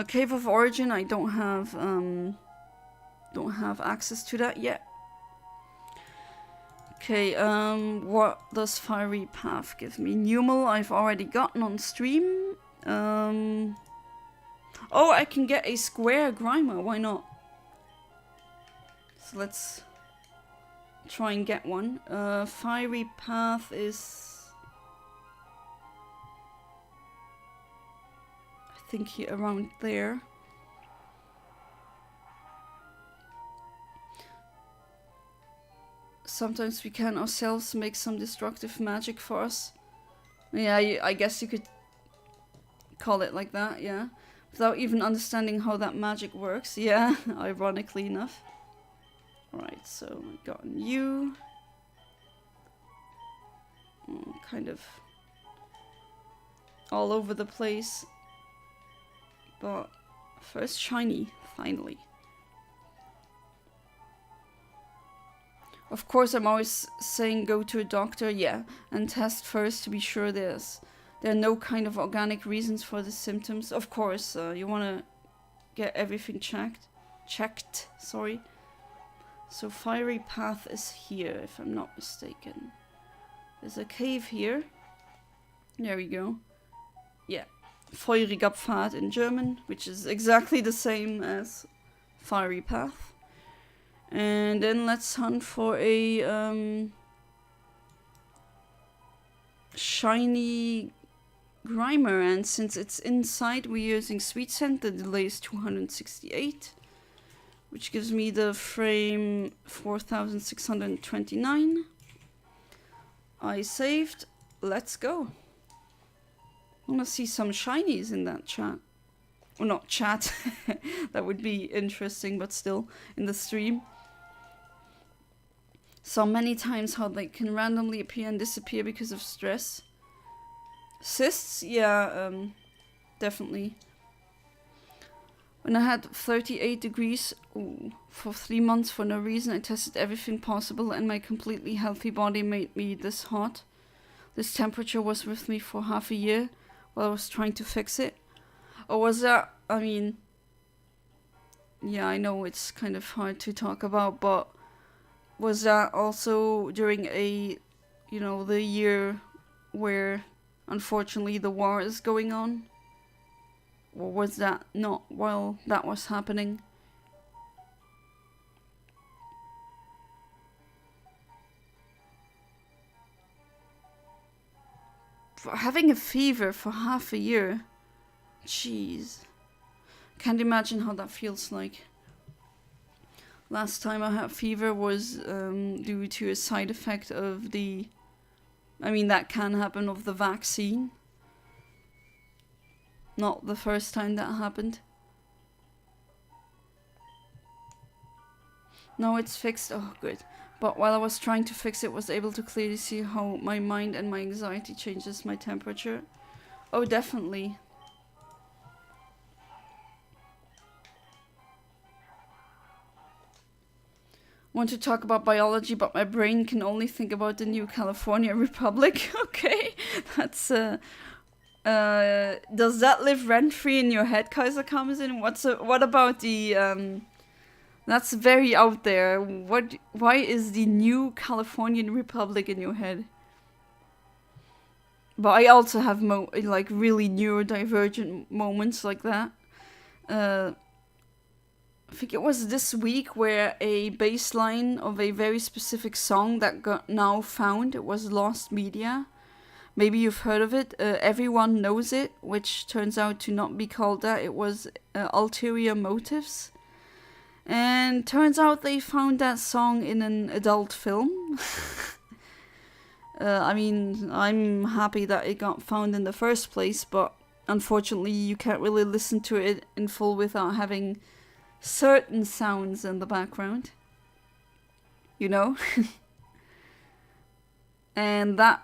Cave of Origin, I don't have access to that yet. Okay, what does Fiery Path give me? Numel I've already gotten on stream. Oh, I can get a square Grimer, why not? So let's try and get one. Fiery Path is... I think here, around there. Sometimes we can ourselves make some destructive magic for us. Yeah, I guess you could call it like that, yeah. Without even understanding how that magic works, yeah, ironically enough. Alright, so I've gotten you. Kind of all over the place. But first shiny, finally. Of course, I'm always saying go to a doctor, yeah, and test first to be sure there are no kind of organic reasons for the symptoms. Of course, you want to get everything checked, sorry. So Fiery Path is here, if I'm not mistaken. There's a cave here. There we go. Yeah, Feuriger Pfad in German, which is exactly the same as Fiery Path. And then let's hunt for a shiny Grimer, and since it's inside we're using Sweet Scent, the delay is 268, which gives me the frame 4629. I saved, let's go. I wanna see some shinies in that chat. Well, not chat, that would be interesting, but still, in the stream. Saw many times how they can randomly appear and disappear because of stress. Cysts? Yeah, definitely. When I had 38 degrees for 3 months for no reason, I tested everything possible and my completely healthy body made me this hot. This temperature was with me for half a year while I was trying to fix it. Or was that, I mean, yeah, I know it's kind of hard to talk about, but was that also during the year where unfortunately the war is going on? Or was that not while that was happening? For having a fever for half a year. Jeez. Can't imagine how that feels like. Last time I had fever was due to a side effect of that can happen, of the vaccine. Not the first time that happened. No, it's fixed. Oh, good. But while I was trying to fix it, was able to clearly see how my mind and my anxiety changes my temperature. Oh, definitely. Want to talk about biology, but my brain can only think about the new California Republic. Okay, that's does that live rent-free in your head, Kaiser Kamazin? What about the that's very out there. Why is the new Californian Republic in your head? But I also have like really neurodivergent moments like that. I think it was this week where a bass line of a very specific song that got now found. It was Lost Media. Maybe you've heard of it. Everyone Knows It, which turns out to not be called that. It was Ulterior Motives. And turns out they found that song in an adult film. I mean, I'm happy that it got found in the first place, but unfortunately you can't really listen to it in full without having certain sounds in the background. You know? And that,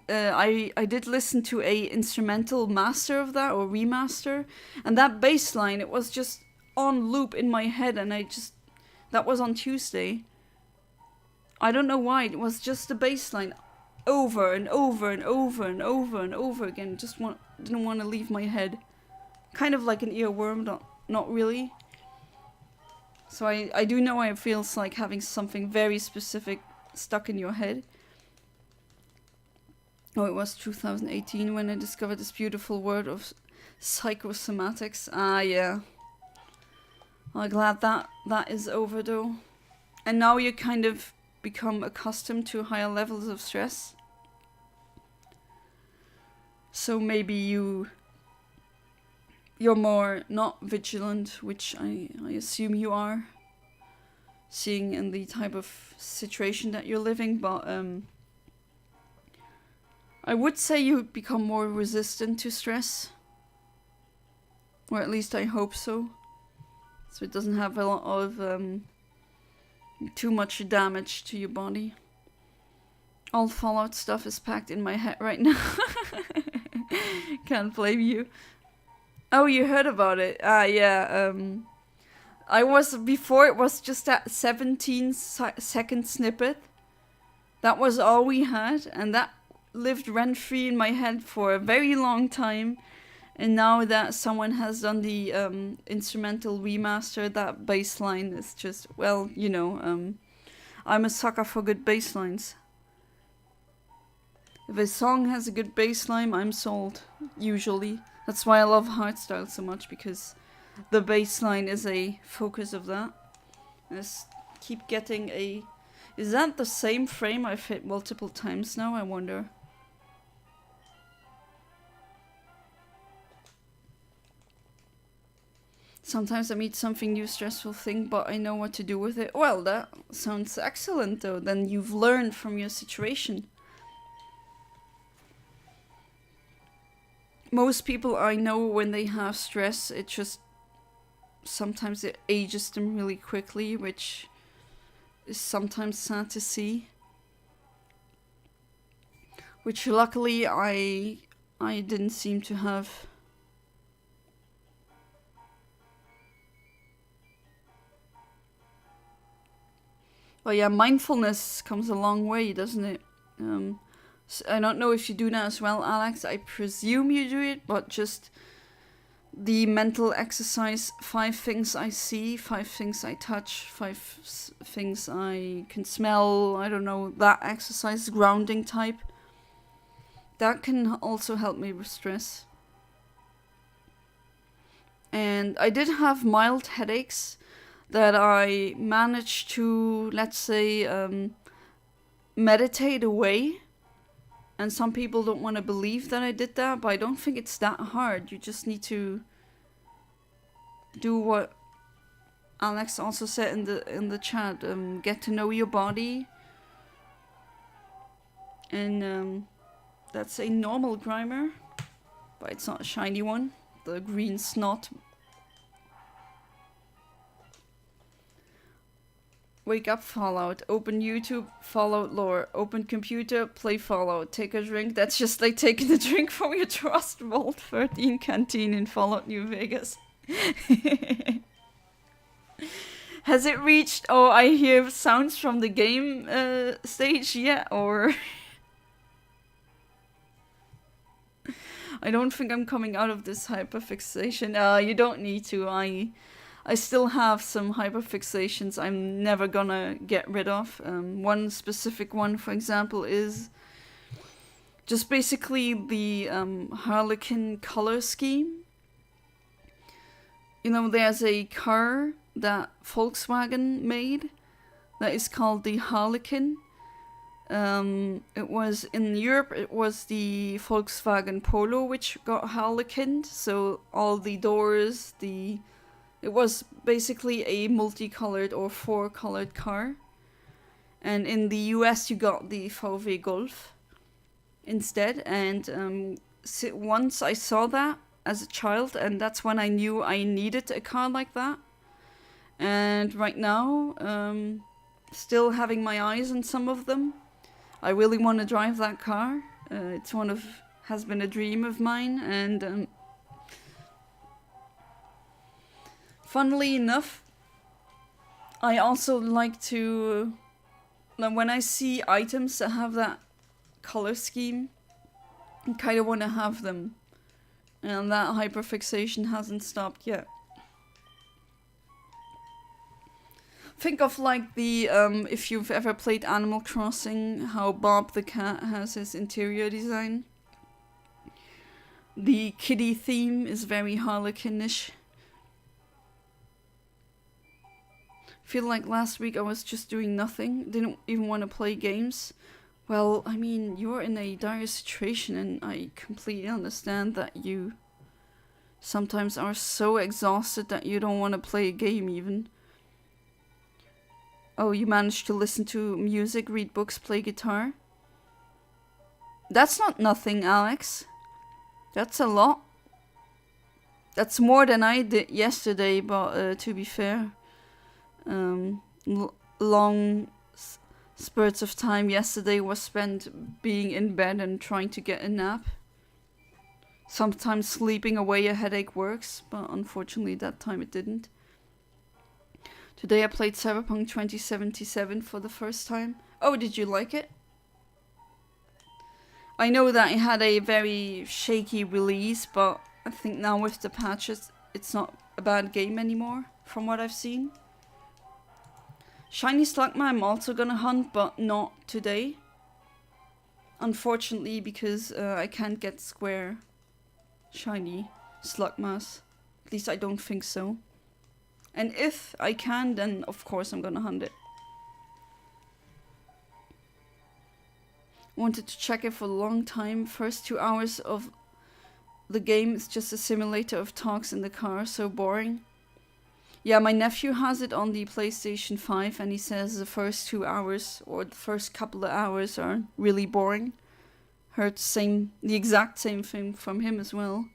I did listen to a instrumental master of that, or remaster, and that bass line, it was just on loop in my head, and that was on Tuesday. I don't know why, it was just the bass line over and over and over and over and over again. Didn't want to leave my head. Kind of like an earworm, not really. So I do know it feels like having something very specific stuck in your head. Oh, it was 2018 when I discovered this beautiful word of psychosomatics. Ah, yeah. I'm glad that is over though. And now you kind of become accustomed to higher levels of stress. So maybe you're more not vigilant, which I assume you are, seeing in the type of situation that you're living, but I would say you become more resistant to stress. Or at least I hope so. So it doesn't have a lot of too much damage to your body. All Fallout stuff is packed in my head right now. Can't blame you. Oh, you heard about it? Yeah. Before it was just that 17-second snippet. That was all we had, and that lived rent-free in my head for a very long time. And now that someone has done the instrumental remaster, that bass line is just, well, you know, I'm a sucker for good bass lines. If a song has a good bass line, I'm sold, usually. That's why I love hardstyle so much, because the bass line is a focus of that. I just keep getting a... Is that the same frame I've hit multiple times now, I wonder? Sometimes I meet something new, stressful thing, but I know what to do with it. Well, that sounds excellent though. Then you've learned from your situation. Most people I know, when they have stress, it just... sometimes it ages them really quickly, which is sometimes sad to see. Which luckily I didn't seem to have. Well, yeah, mindfulness comes a long way, doesn't it? So I don't know if you do that as well, Alex. I presume you do it, but just the mental exercise, 5 things I see, 5 things I touch, 5 things I can smell, I don't know, that exercise, grounding type. That can also help me with stress. And I did have mild headaches that I managed to, let's say, meditate away. And some people don't want to believe that I did that, but I don't think it's that hard. You just need to do what Alex also said in the chat. Get to know your body. And that's a normal grimer, but it's not a shiny one. the green snot. Wake up, Fallout. Open YouTube, Fallout lore. Open computer, play Fallout. Take a drink. That's just like taking a drink from your Trust Vault 13 canteen in Fallout New Vegas. Has it reached, oh, I hear sounds from the game stage yet, or... I don't think I'm coming out of this hyperfixation. You don't need to. I still have some hyperfixations I'm never gonna get rid of. One specific one, for example, is just basically the Harlequin color scheme. You know, there's a car that Volkswagen made that is called the Harlequin. It was in Europe, it was the Volkswagen Polo which got Harlequined, so all the doors, it was basically a multicolored or four-colored car. And in the US you got the VW Golf instead, and once I saw that as a child, and that's when I knew I needed a car like that. And right now, still having my eyes on some of them. I really want to drive that car. It's has been a dream of mine, and funnily enough, I also like to, when I see items that have that color scheme, I kind of want to have them. And that hyperfixation hasn't stopped yet. Think of like the, if you've ever played Animal Crossing, how Bob the cat has his interior design. The kitty theme is very Harlequinish. Feel like last week I was just doing nothing, didn't even want to play games. Well, I mean, you're in a dire situation, and I completely understand that you sometimes are so exhausted that you don't want to play a game even. Oh, you managed to listen to music, read books, play guitar? That's not nothing, Alex. That's a lot. That's more than I did yesterday, but to be fair, long spurts of time yesterday was spent being in bed and trying to get a nap. Sometimes sleeping away a headache works, but unfortunately that time it didn't. Today I played Cyberpunk 2077 for the first time. Oh, did you like it? I know that it had a very shaky release, but I think now with the patches, it's not a bad game anymore, from what I've seen. Shiny Slugma I'm also gonna hunt, but not today. Unfortunately, because I can't get square shiny Slugmas. At least I don't think so. And if I can, then of course I'm gonna hunt it. Wanted to check it for a long time. First 2 hours of the game is just a simulator of talks in the car, so boring. Yeah, my nephew has it on the PlayStation 5, and he says the first 2 hours or the first couple of hours are really boring. Heard the exact same thing from him as well.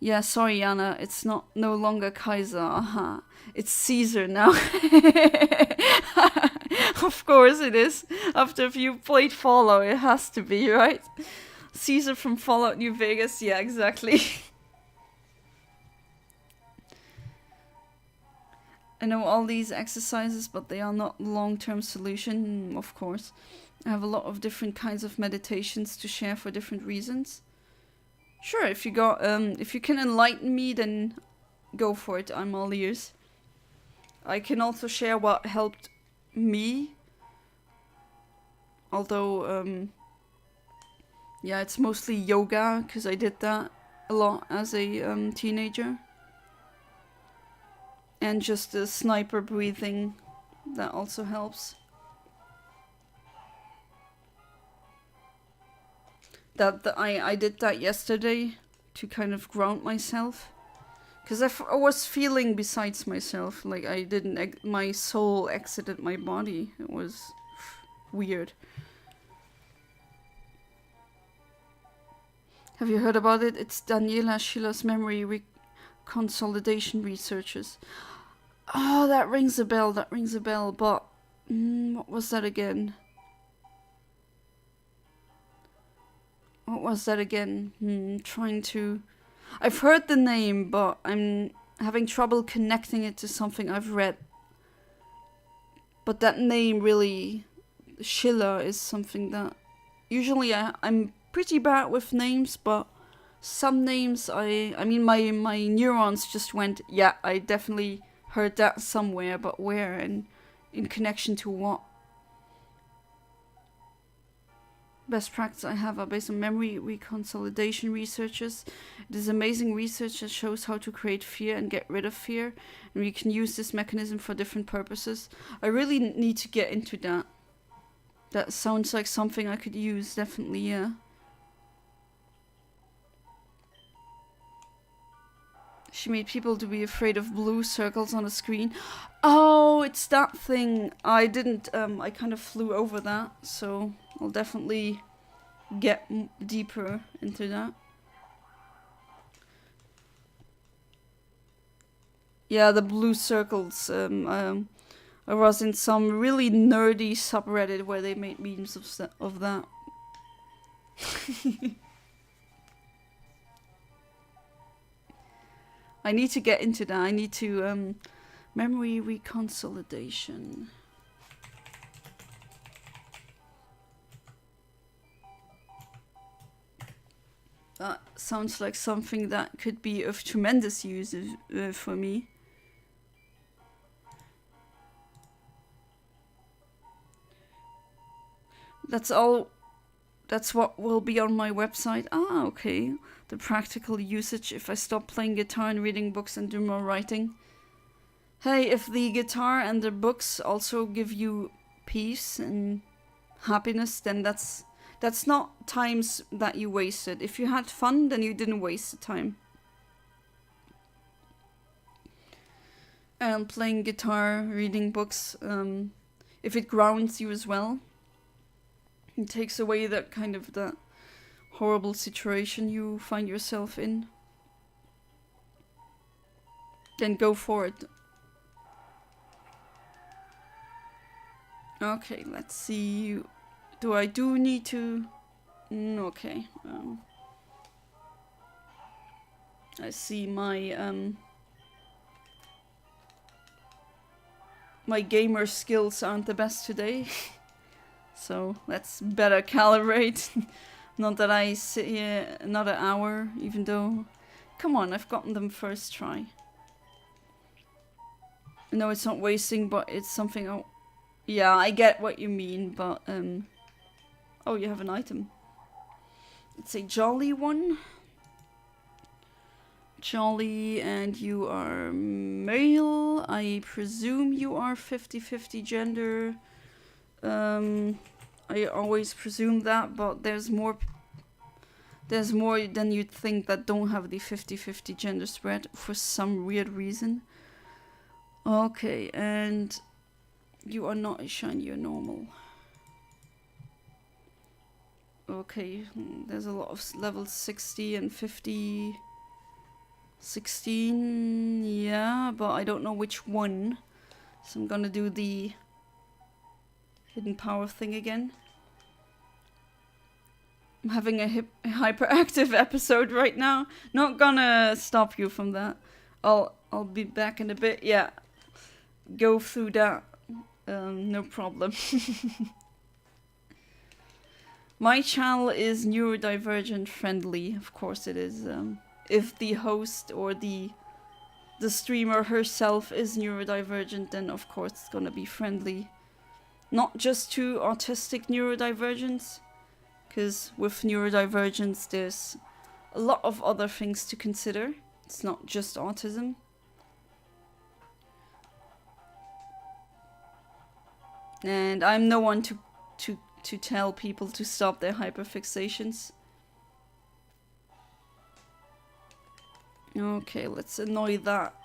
Yeah, sorry, Anna, it's no longer Kaiser, aha. It's Caesar now. Of course it is. After if you played Fallout, it has to be, right? Caesar from Fallout New Vegas, yeah, exactly. I know all these exercises, but they are not long-term solution, of course. I have a lot of different kinds of meditations to share for different reasons. Sure, if you can enlighten me, then go for it. I'm all ears. I can also share what helped me. Although, yeah, it's mostly yoga, because I did that a lot as a teenager. And just the sniper breathing, that also helps. I did that yesterday to kind of ground myself. Because I was feeling besides myself, like my soul exited my body. It was weird. Have you heard about it? It's Daniela Schiller's memory consolidation researchers. Oh, that rings a bell, but what was that again? Trying to... I've heard the name, but I'm having trouble connecting it to something I've read. But that name really... Schiller is something that... Usually I'm pretty bad with names, but some names I mean my neurons just went, yeah, I definitely heard that somewhere, but where and in connection to what? Best practice I have are based on memory reconsolidation researchers. It is amazing research that shows how to create fear and get rid of fear, and we can use this mechanism for different purposes. I really need to get into that. That sounds like something I could use, definitely, yeah. She made people to be afraid of blue circles on the screen. Oh, it's that thing. I didn't, I kind of flew over that, so I'll definitely get deeper into that. Yeah, the blue circles, I was in some really nerdy subreddit where they made memes of that. I need to get into that. I need to, memory reconsolidation. That sounds like something that could be of tremendous use for me. That's all. That's what will be on my website. Ah, okay. The practical usage if I stop playing guitar and reading books and do more writing. Hey, if the guitar and the books also give you peace and happiness, then that's not times that you wasted. If you had fun, then you didn't waste the time. And playing guitar, reading books, if it grounds you as well, it takes away that kind of the horrible situation you find yourself in, then go for it. Okay, let's see. Do I need to... okay. I see my my gamer skills aren't the best today. So let's better calibrate. Not that I sit here another hour, even though... Come on, I've gotten them first try. No, it's not wasting, but it's something... Oh, yeah, I get what you mean, but... Oh, you have an item. It's a jolly one. Jolly, and you are male. I presume you are 50-50 gender. I always presume that, but there's more than you'd think that don't have the 50-50 gender spread for some weird reason. Okay, and you are not a shiny, you're normal. Okay, there's a lot of levels 60 and 50. 16, yeah, but I don't know which one. So I'm gonna do the hidden power thing again. I'm having a hyperactive episode right now. Not gonna stop you from that. I'll be back in a bit. Yeah, go through that. No problem. My channel is neurodivergent friendly. Of course it is. If the host or the streamer herself is neurodivergent, then of course it's gonna be friendly. Not just to autistic neurodivergence, because with neurodivergence there's a lot of other things to consider. It's not just autism. And I'm no one to tell people to stop their hyperfixations. Okay, let's annoy that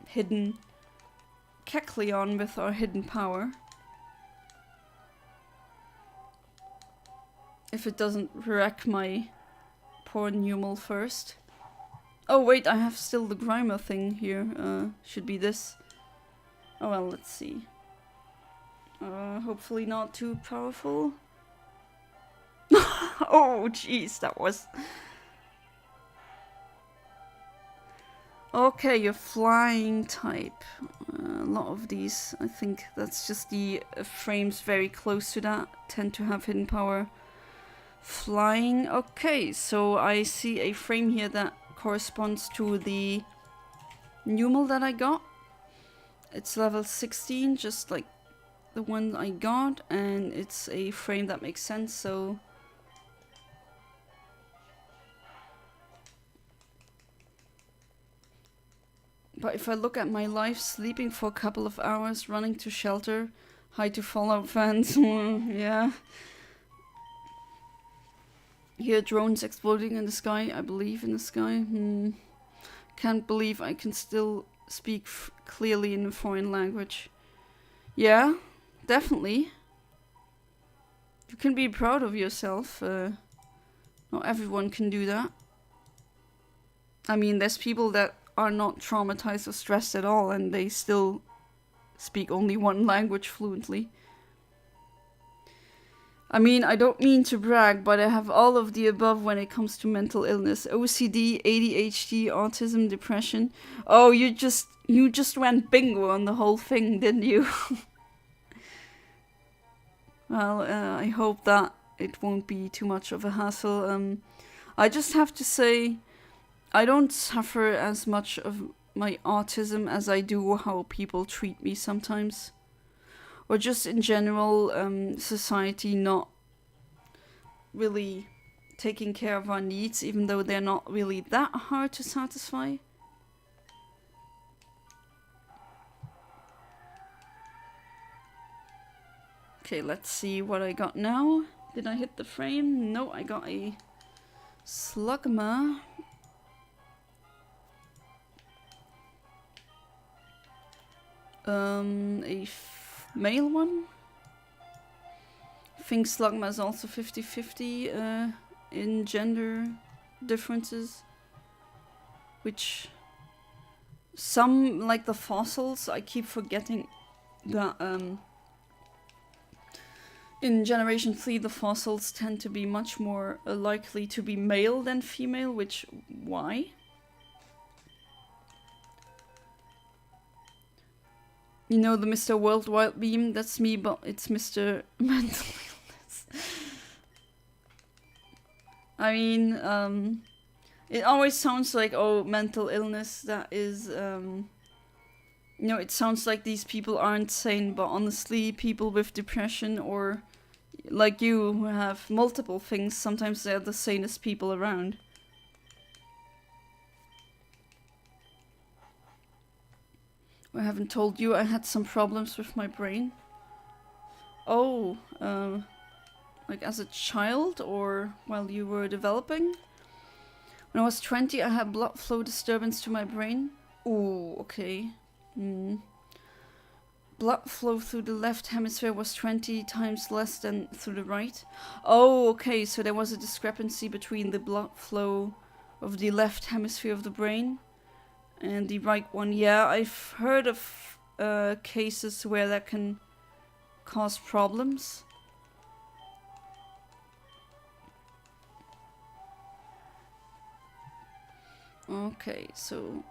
hidden Kecleon with our hidden power. If it doesn't wreck my poor Numal first. Oh wait, I have still the Grimer thing here. Should be this. Oh well, let's see. Hopefully not too powerful. Oh jeez, that was... Okay, you're flying type. A lot of these, I think that's just the frames very close to that tend to have hidden power. Flying, okay, so I see a frame here that corresponds to the Numal that I got. It's level 16, just like the one I got, and it's a frame that makes sense, so... But if I look at my life, sleeping for a couple of hours, running to shelter, hide to Fallout fans, yeah. Hear drones exploding in the sky, I believe in the sky. Can't believe I can still speak clearly in a foreign language. Yeah, definitely. You can be proud of yourself. Not everyone can do that. I mean, there's people that are not traumatized or stressed at all and they still speak only one language fluently. I mean, I don't mean to brag, but I have all of the above when it comes to mental illness. OCD, ADHD, autism, depression. Oh, you just went bingo on the whole thing, didn't you? Well, I hope that it won't be too much of a hassle. I just have to say, I don't suffer as much of my autism as I do how people treat me sometimes. Or just in general, society not really taking care of our needs, even though they're not really that hard to satisfy. Okay, let's see what I got now. Did I hit the frame? No, I got a Slugma. Male one? I think Slugma is also 50-50 in gender differences. Which some, like the fossils, I keep forgetting that in Generation 3 the fossils tend to be much more likely to be male than female, which, why? You know the Mr. Worldwide beam? That's me, but it's Mr. Mental Illness. I mean, it always sounds like, oh, mental illness, that is, you know, it sounds like these people aren't sane, but honestly, people with depression or like you who have multiple things, sometimes they're the sanest people around. I haven't told you I had some problems with my brain. Oh, like as a child or while you were developing? When I was 20, I had blood flow disturbance to my brain. Ooh, okay. Blood flow through the left hemisphere was 20 times less than through the right. Oh, okay, so there was a discrepancy between the blood flow of the left hemisphere of the brain and the right one. Yeah, I've heard of cases where that can cause problems. Okay, so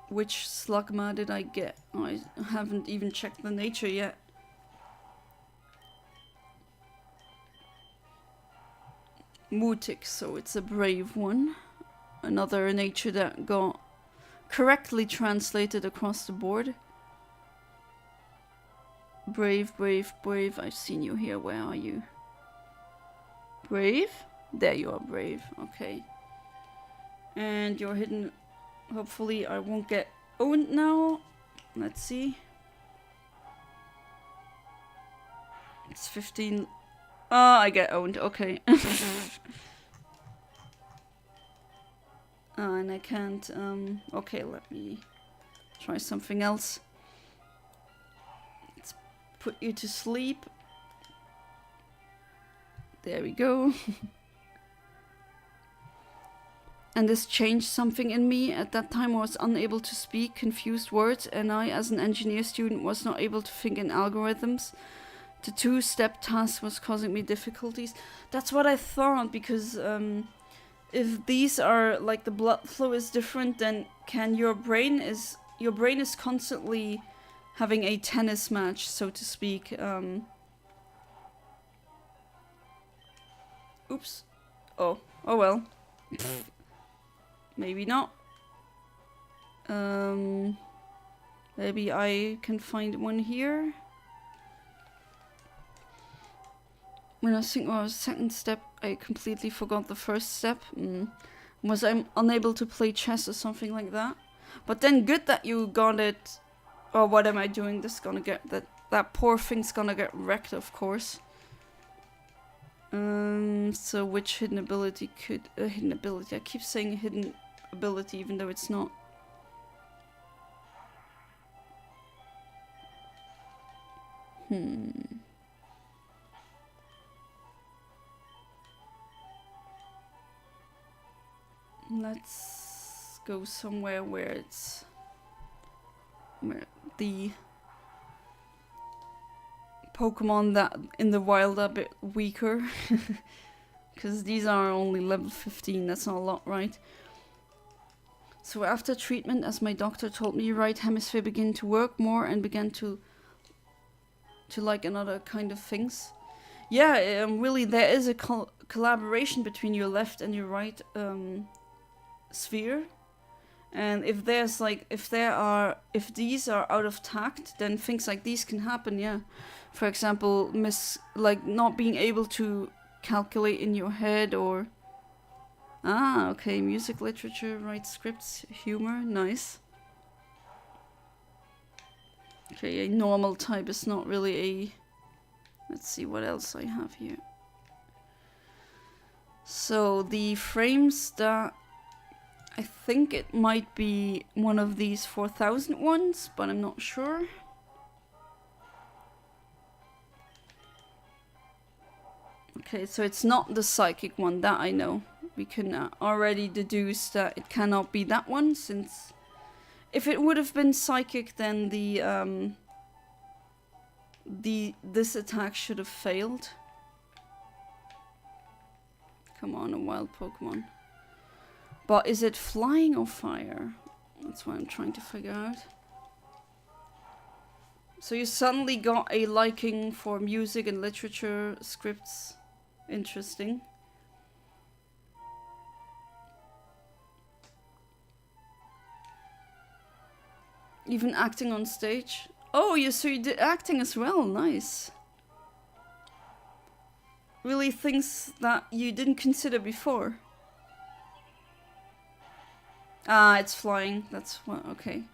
which Slugma did I get? I haven't even checked the nature yet. Mutik, so it's a brave one. Another nature that got correctly translated across the board. Brave, brave, brave. I've seen you here. Where are you? Brave? There you are, brave. Okay. And you're hidden. Hopefully I won't get owned now. Let's see. It's 15. Ah, I get owned. Okay. And I can't, okay, let me try something else. Let's put you to sleep. There we go. And this changed something in me. At that time I was unable to speak confused words, and I, as an engineer student, was not able to think in algorithms. The two-step task was causing me difficulties. That's what I thought, because if these are, like, the blood flow is different, then your brain is constantly having a tennis match, so to speak. Oops. Oh well. Maybe not. Maybe I can find one here. When I was thinking about the second step, I completely forgot the first step. Was I unable to play chess or something like that? But then good that you got it. Oh, what am I doing? This is gonna get that poor thing's gonna get wrecked, of course. So which hidden ability could hidden ability? I keep saying hidden ability even though it's not. Let's go somewhere where the Pokemon that in the wild are a bit weaker. Because these are only level 15, that's not a lot, right? So after treatment, as my doctor told me, right hemisphere began to work more and began to like another kind of things. Yeah, really there is a collaboration between your left and your right sphere. And if there's like, if these are out of tact, then things like these can happen, yeah. For example, like not being able to calculate in your head, or okay, music, literature, write scripts, humor, nice. Okay, a normal type is not really a. Let's see what else I have here. So the frames that I think it might be one of these 4000 ones, but I'm not sure. Okay, so it's not the psychic one, that I know. We can already deduce that it cannot be that one, since if it would have been psychic, then this attack should have failed. Come on, a wild Pokemon. But is it flying or fire? That's what I'm trying to figure out. So you suddenly got a liking for music and literature scripts. Interesting. Even acting on stage. Oh, so you did acting as well. Nice. Really things that you didn't consider before. Ah, it's flying. That's what. Okay.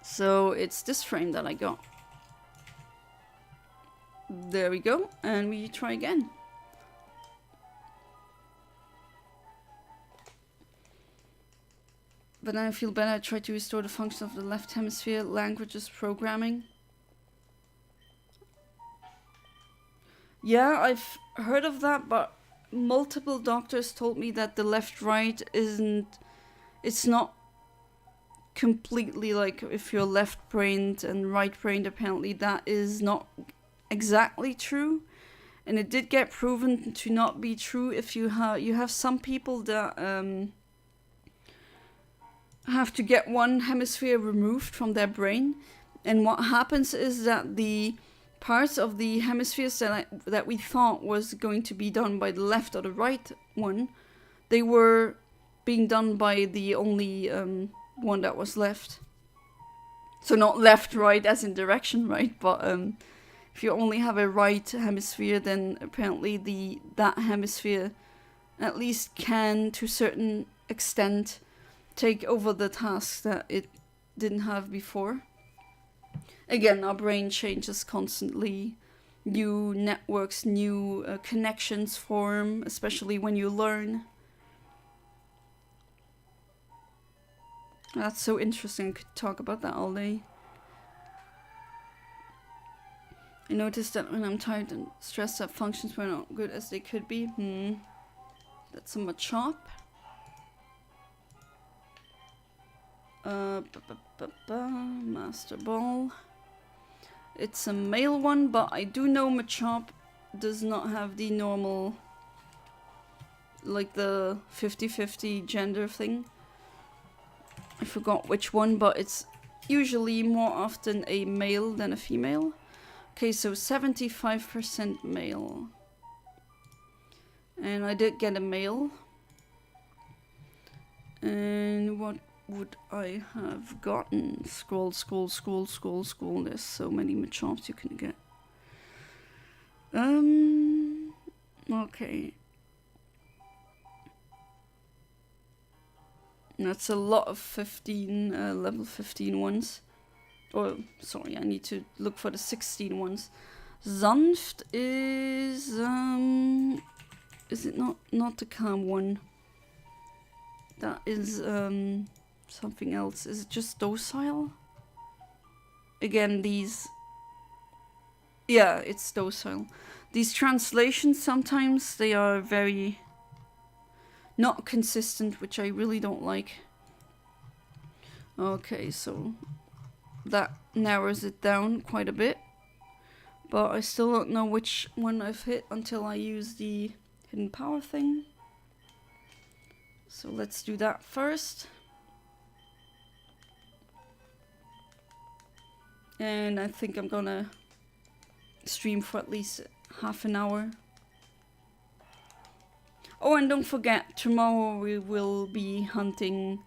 So it's this frame that I got. There we go, and we try again. But then I feel better. I try to restore the function of the left hemisphere. Languages programming. Yeah, I've heard of that, but multiple doctors told me that the left-right it's not completely like if you're left-brained and right-brained, apparently that is not exactly true. And it did get proven to not be true if you have some people that have to get one hemisphere removed from their brain, and what happens is that the parts of the hemispheres that we thought was going to be done by the left or the right one, they were being done by the only one that was left. So not left, right as in direction, right? But if you only have a right hemisphere, then apparently that hemisphere at least can, to a certain extent, take over the tasks that it didn't have before. Again, our brain changes constantly. New networks, new connections form, especially when you learn. That's so interesting. I could talk about that all day. I noticed that when I'm tired and stressed, that functions were not good as they could be. That's a Machop. Master Ball. It's a male one, but I do know Machop does not have the normal, like the 50-50 gender thing. I forgot which one, but it's usually more often a male than a female. Okay, so 75% male. And I did get a male. And what would I have gotten? Scroll, scroll, scroll, scroll, scroll. There's so many Machops you can get. Okay. That's a lot of 15, level 15 ones. Oh, sorry, I need to look for the 16 ones. Sanft is it not the calm one? That is, something else. Is it just docile? Again, these... Yeah, it's docile. These translations, sometimes they are very not consistent, which I really don't like. Okay, so that narrows it down quite a bit. But I still don't know which one I've hit until I use the hidden power thing. So let's do that first. And I think I'm gonna stream for at least half an hour. Oh, and don't forget, tomorrow we will be hunting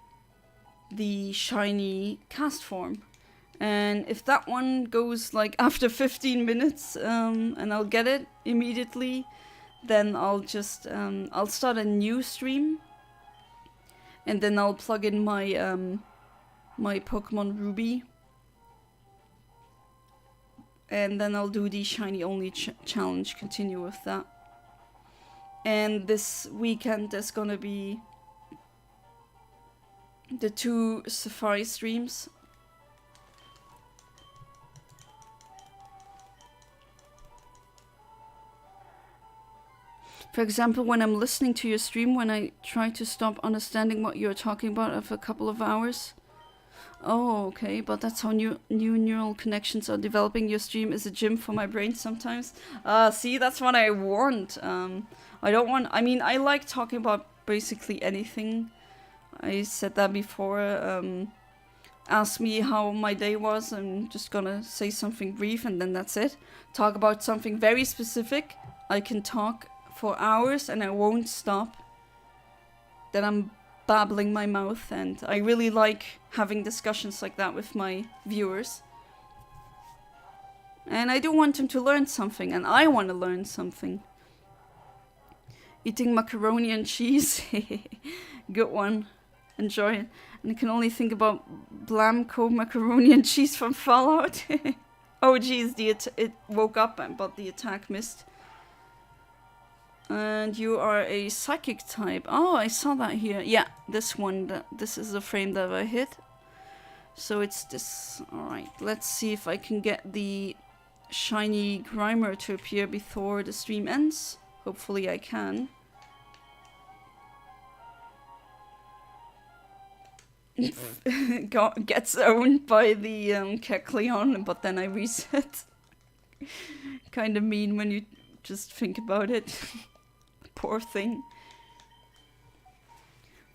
the shiny cast form. And if that one goes like after 15 minutes, and I'll get it immediately, then I'll just, I'll start a new stream. And then I'll plug in my, my Pokemon Ruby. And then I'll do the shiny only challenge, continue with that. And this weekend there's gonna be the 2 Sapphire streams. For example, when I'm listening to your stream, when I try to stop understanding what you're talking about after a couple of hours. Oh, okay, but that's how new neural connections are developing. Your stream is a gym for my brain sometimes. See, that's what I warned. I don't want... I mean, I like talking about basically anything. I said that before. Ask me how my day was. I'm just gonna say something brief and then that's it. Talk about something very specific. I can talk for hours and I won't stop. Then I'm babbling my mouth, and I really like having discussions like that with my viewers. And I do want them to learn something, and I want to learn something. Eating macaroni and cheese. Good one. Enjoy it. And I can only think about Blamco macaroni and cheese from Fallout. Oh geez, it woke up, but the attack missed. And you are a psychic type. Oh, I saw that here. Yeah, this one. This is the frame that I hit. So it's this. Alright, let's see if I can get the shiny Grimer to appear before the stream ends. Hopefully I can. Gets owned by the Kecleon, but then I reset. Kind of mean when you just think about it. Poor thing.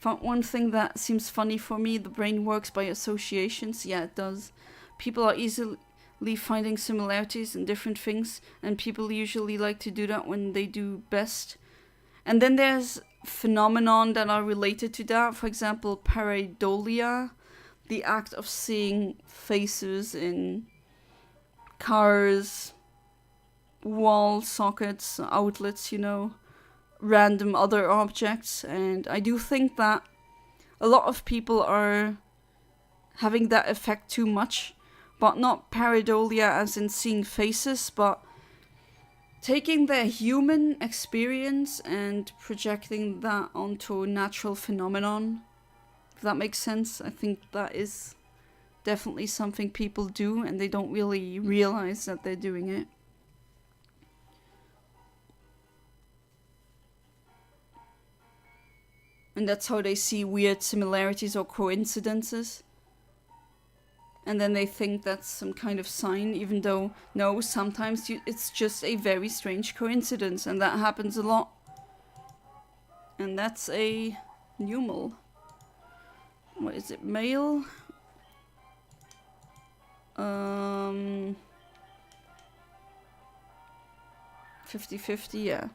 One thing that seems funny for me, the brain works by associations. Yeah, it does. People are easily finding similarities in different things, and people usually like to do that when they do best. And then there's phenomenon that are related to that. For example, pareidolia, the act of seeing faces in cars, wall sockets, outlets, you know, random other objects. And I do think that a lot of people are having that effect too much, but not pareidolia as in seeing faces, but taking their human experience and projecting that onto a natural phenomenon. If that makes sense. I think that is definitely something people do, and they don't really realize that they're doing it. And that's how they see weird similarities or coincidences. And then they think that's some kind of sign, even though, no, sometimes it's just a very strange coincidence, and that happens a lot. And that's a numal. What is it, male? 50-50, yeah.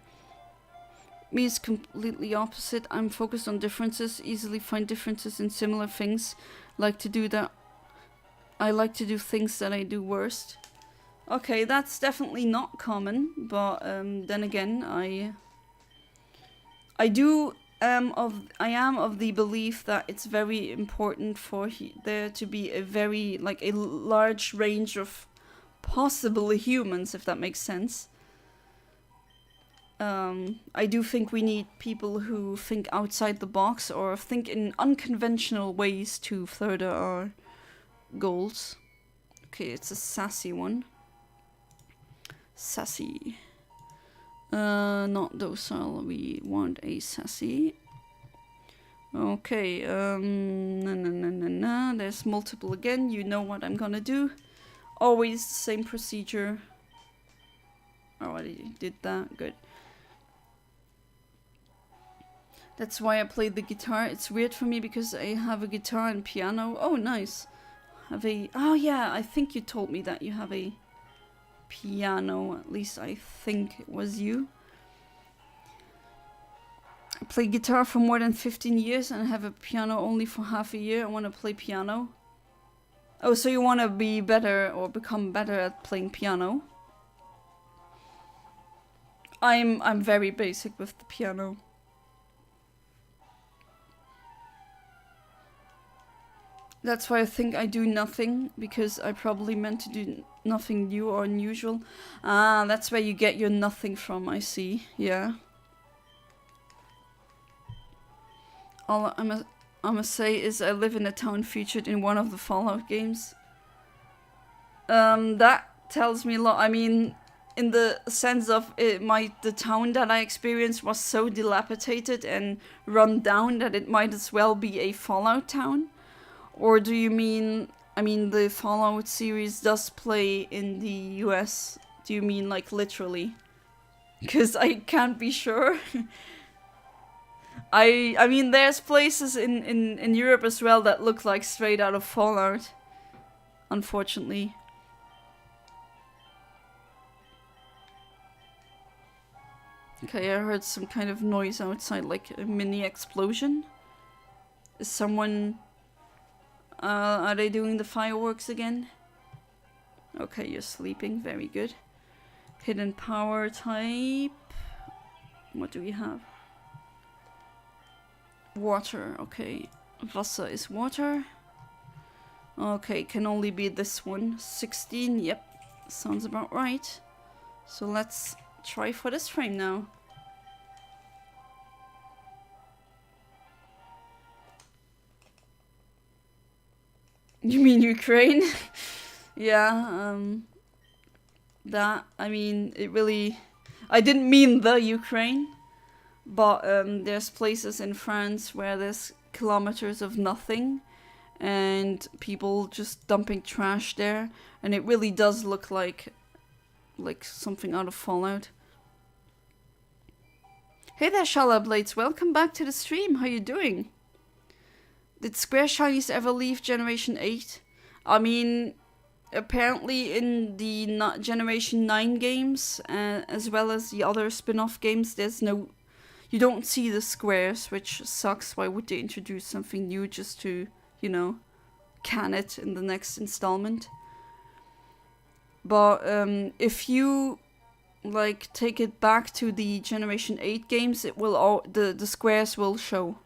Me is completely opposite. I'm focused on differences, easily find differences in similar things. Like to do that. I like to do things that I do worst. Okay, that's definitely not common, but then again, I am of the belief that it's very important for there to be a very a large range of possible humans, if that makes sense. I do think we need people who think outside the box or think in unconventional ways to further our goals. Okay, it's a sassy one. Sassy. Not docile. We want a sassy. Okay, there's multiple again. You know what I'm gonna do. Always the same procedure. Already did that. Good. That's why I played the guitar. It's weird for me because I have a guitar and piano. Oh, nice. Oh yeah, I think you told me that you have a piano. At least I think it was you. I play guitar for more than 15 years and have a piano only for half a year. I want to play piano. Oh, so you want to be better or become better at playing piano? I'm very basic with the piano. That's why I think I do nothing, because I probably meant to do nothing new or unusual. Ah, that's where you get your nothing from, I see. Yeah. All I'ma say is I live in a town featured in one of the Fallout games. That tells me a lot. I mean, in the sense of the town that I experienced was so dilapidated and run down that it might as well be a Fallout town. Or do you mean, I mean, the Fallout series does play in the US? Do you mean like literally? Because I can't be sure. I mean, there's places in Europe as well that look like straight out of Fallout. Unfortunately. Okay, I heard some kind of noise outside, like a mini explosion. Is someone... are they doing the fireworks again? Okay, you're sleeping. Very good. Hidden power type. What do we have? Water. Okay. Wasser is water. Okay, can only be this one. 16. Yep. Sounds about right. So let's try for this frame now. You mean Ukraine? Yeah, that, I mean, it really... I didn't mean the Ukraine, but there's places in France where there's kilometers of nothing and people just dumping trash there, and it really does look like something out of Fallout. Hey there, Shala Blades, welcome back to the stream. How you doing? Did Square Shinies ever leave Generation 8? I mean, apparently in the Generation 9 games, as well as the other spin-off games, there's no... You don't see the squares, which sucks. Why would they introduce something new just to, you know, can it in the next installment? But if you, like, take it back to the Generation 8 games, it will all... the squares will show.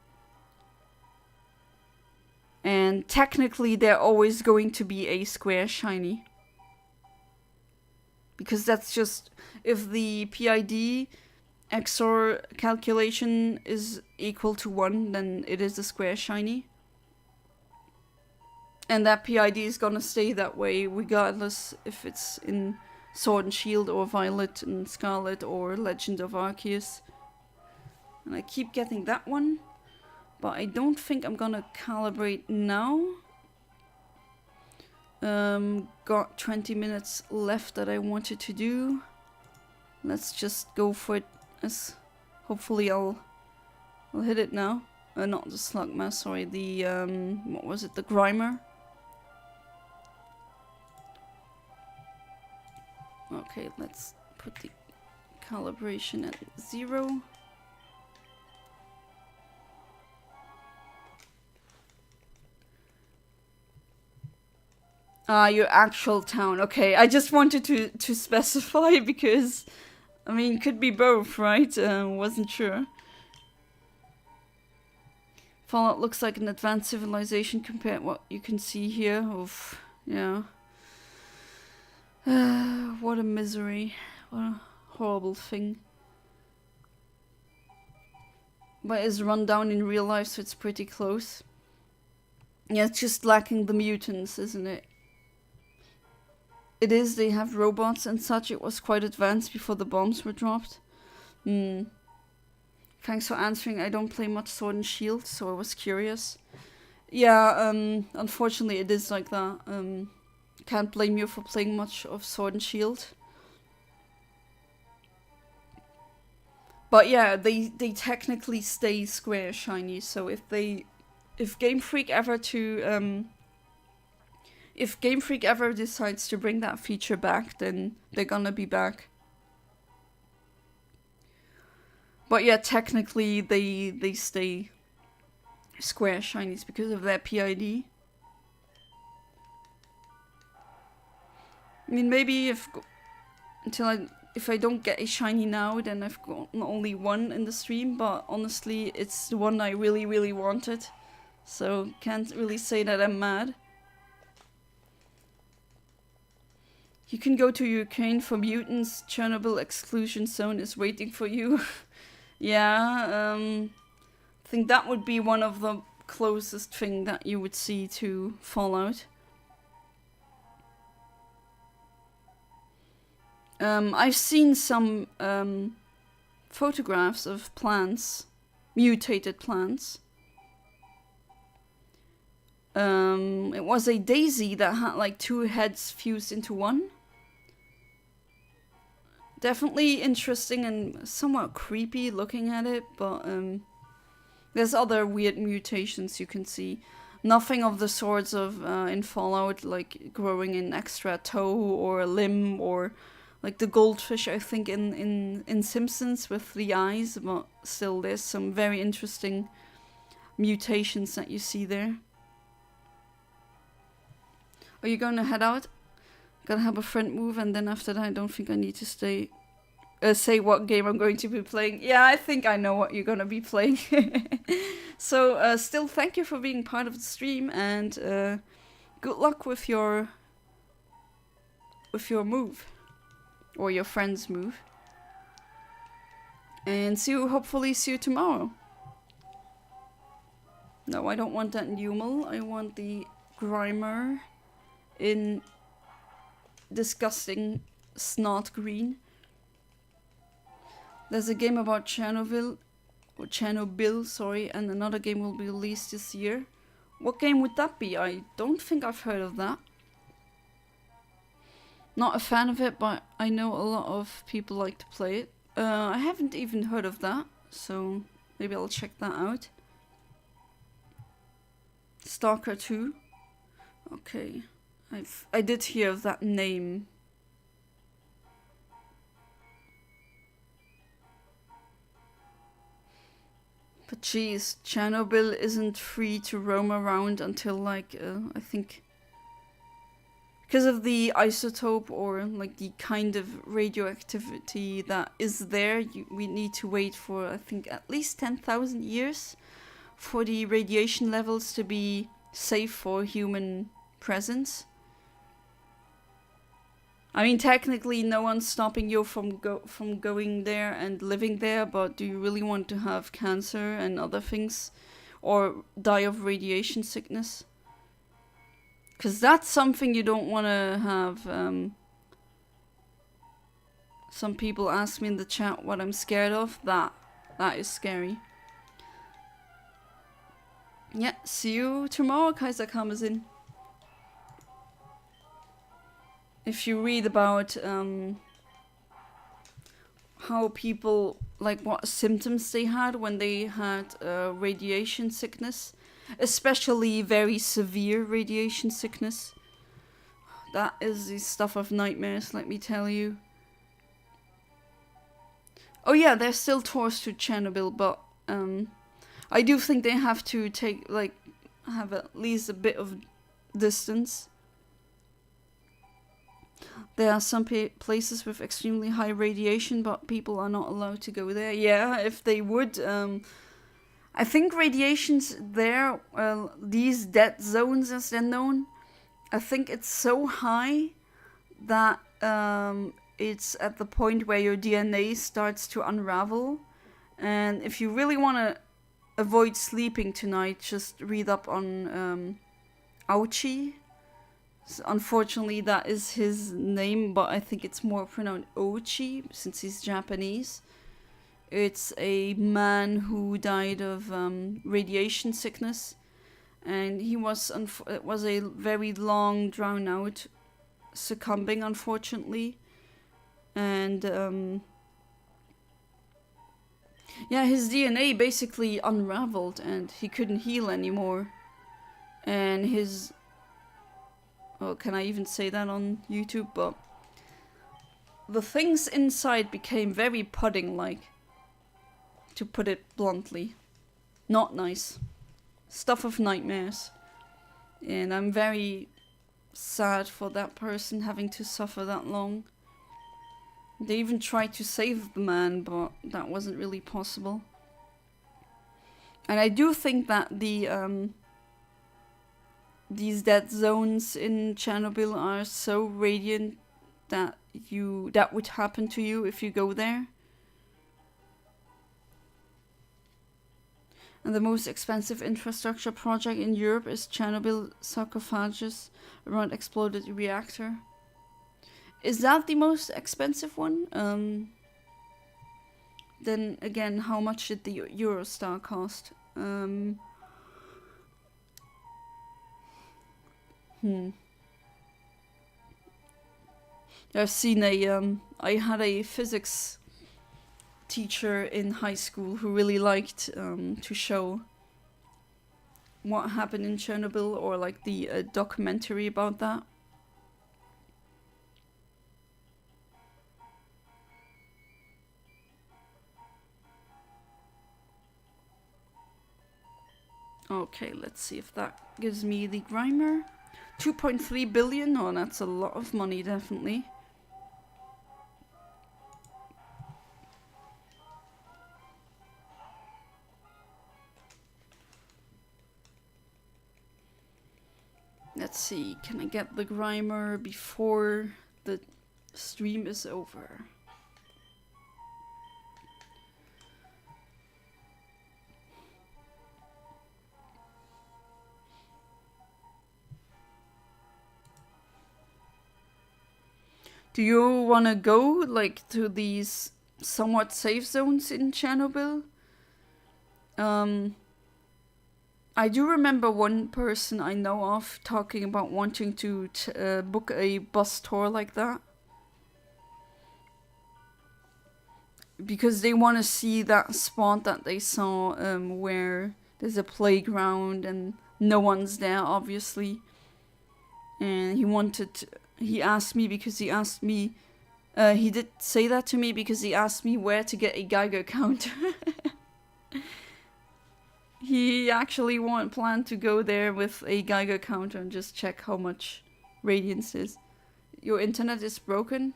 And technically they're always going to be a square shiny. Because that's just... If the PID XOR calculation is equal to 1, then it is a square shiny. And that PID is gonna stay that way regardless if it's in Sword and Shield or Violet and Scarlet or Legend of Arceus. And I keep getting that one. But I don't think I'm gonna calibrate now. Got 20 minutes left that I wanted to do. Let's just go for it. As hopefully I'll hit it now. Not the Slugma, sorry, the what was it? The Grimer. Okay, let's put the calibration at 0. Your actual town. Okay, I just wanted to specify because, I mean, could be both, right? Wasn't sure. Fallout looks like an advanced civilization compared to what you can see here. Oof, yeah. What a misery. What a horrible thing. But it's run down in real life, so it's pretty close. Yeah, it's just lacking the mutants, isn't it? It is, they have robots and such. It was quite advanced before the bombs were dropped. Thanks for answering. I don't play much Sword and Shield, so I was curious. Yeah, unfortunately it is like that. Can't blame you for playing much of Sword and Shield. But yeah, they technically stay square shiny, so if Game Freak ever decides to bring that feature back, then they're gonna be back. But yeah, technically they stay square shinies because of their PID. I mean, maybe if I don't get a shiny now, then I've got only one in the stream, but honestly, it's the one I really, really wanted. So, can't really say that I'm mad. You can go to Ukraine for mutants. Chernobyl exclusion zone is waiting for you. Yeah, I think that would be one of the closest thing that you would see to Fallout. I've seen some photographs of plants, mutated plants. It was a daisy that had like 2 heads fused into one. Definitely interesting and somewhat creepy looking at it, but there's other weird mutations you can see. Nothing of the sorts of in Fallout, like growing an extra toe or a limb, or like the goldfish I think in Simpsons with the eyes, but still there's some very interesting mutations that you see there. Are you going to head out? Gotta have a friend move, and then after that I don't think I need to say what game I'm going to be playing. Yeah, I think I know what you're gonna be playing. So still thank you for being part of the stream, and good luck with your move, or your friend's move, and hopefully see you tomorrow. No, I don't want that Numel. I want the Grimer in disgusting snot green. There's a game about Chernobyl, sorry, and another game will be released this year. What game would that be? I don't think I've heard of that. Not a fan of it, but I know a lot of people like to play it. I haven't even heard of that, so maybe I'll check that out. Stalker 2. Okay. I did hear of that name. But geez, Chernobyl isn't free to roam around until like, I think, because of the isotope or like the kind of radioactivity that is there, we need to wait for, I think, at least 10,000 years for the radiation levels to be safe for human presence. I mean, technically no one's stopping you from going there and living there, but do you really want to have cancer and other things, or die of radiation sickness? Because that's something you don't want to have. Some people ask me in the chat what I'm scared of. That is scary. Yeah, see you tomorrow, Kaiser Karmazin. If you read about how people, like what symptoms they had when they had radiation sickness, especially very severe radiation sickness, that is the stuff of nightmares, let me tell you. Oh yeah, there's still tours to Chernobyl, but I do think they have to take, like, have at least a bit of distance. There are some places with extremely high radiation, but people are not allowed to go there. Yeah, if they would, I think radiation's there, these dead zones as they're known, I think it's so high that it's at the point where your DNA starts to unravel. And if you really want to avoid sleeping tonight, just read up on Ouchi. Unfortunately, that is his name, but I think it's more pronounced Ochi since he's Japanese. It's a man who died of radiation sickness, and he was it was a very long, drawn out succumbing, unfortunately, and yeah, his DNA basically unraveled, and he couldn't heal anymore, and his oh, can I even say that on YouTube? But the things inside became very pudding-like, to put it bluntly. Not nice. Stuff of nightmares. And I'm very sad for that person having to suffer that long. They even tried to save the man, but that wasn't really possible. And I do think that these dead zones in Chernobyl are so radiant that would happen to you if you go there. And the most expensive infrastructure project in Europe is Chernobyl sarcophagus around exploded reactor. Is that the most expensive one? Then again, how much did the Eurostar cost? I've seen I had a physics teacher in high school who really liked to show what happened in Chernobyl, or like the documentary about that. Okay, let's see if that gives me the Grimer. 2.3 billion? Oh, that's a lot of money, definitely. Let's see, can I get the Grimer before the stream is over? Do you want to go, like, to these somewhat safe zones in Chernobyl? I do remember one person I know of talking about wanting to book a bus tour like that. Because they want to see that spot that they saw where there's a playground and no one's there, obviously. And he asked me because he asked me, he did say that to me because he asked me where to get a Geiger counter. He actually planned to go there with a Geiger counter and just check how much radiance is. Your internet is broken?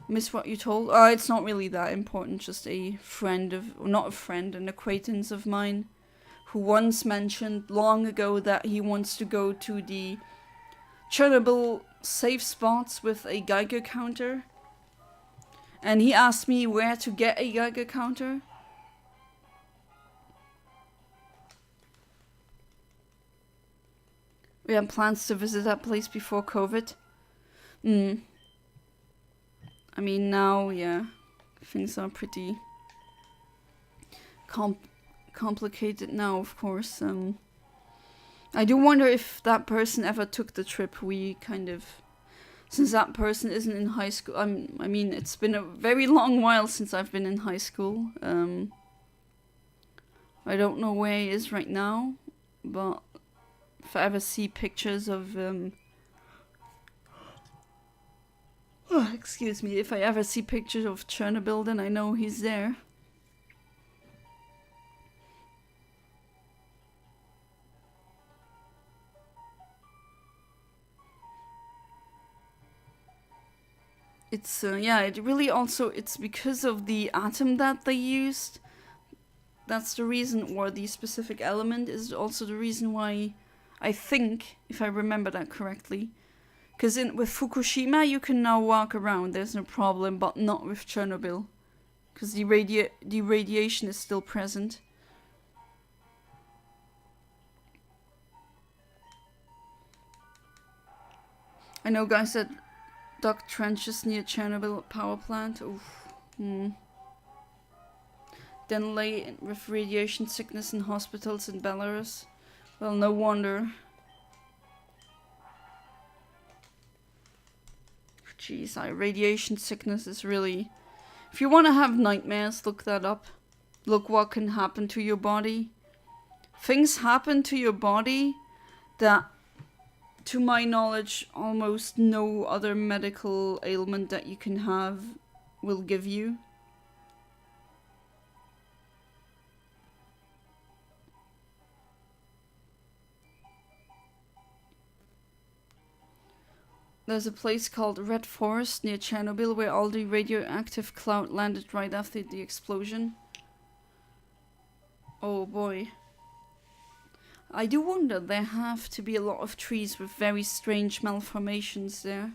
Miss what you told? It's not really that important, just an acquaintance of mine who once mentioned long ago that he wants to go to the Chernobyl safe spots with a Geiger counter. And he asked me where to get a Geiger counter. We have plans to visit that place before COVID. I mean, now, yeah, things are pretty complicated now, of course. I do wonder if that person ever took the trip. We kind of, since that person isn't in high school, I mean, it's been a very long while since I've been in high school. I don't know where he is right now, but if I ever see pictures of, excuse me, if I ever see pictures of Chernobyl, then I know he's there. It's, yeah, it really also, it's because of the atom that they used. That's the reason, or the specific element is also the reason why, I think, if I remember that correctly. Because with Fukushima, you can now walk around, there's no problem, but not with Chernobyl. Because the radiation is still present. I know guys that dug trenches near Chernobyl power plant. Oof. Then lay with radiation sickness in hospitals in Belarus. Well, no wonder. Jeez, radiation sickness is really... If you want to have nightmares, look that up. Look what can happen to your body. Things happen to your body that, to my knowledge, almost no other medical ailment that you can have will give you. There's a place called Red Forest near Chernobyl where all the radioactive cloud landed right after the explosion. Oh boy. I do wonder, there have to be a lot of trees with very strange malformations there.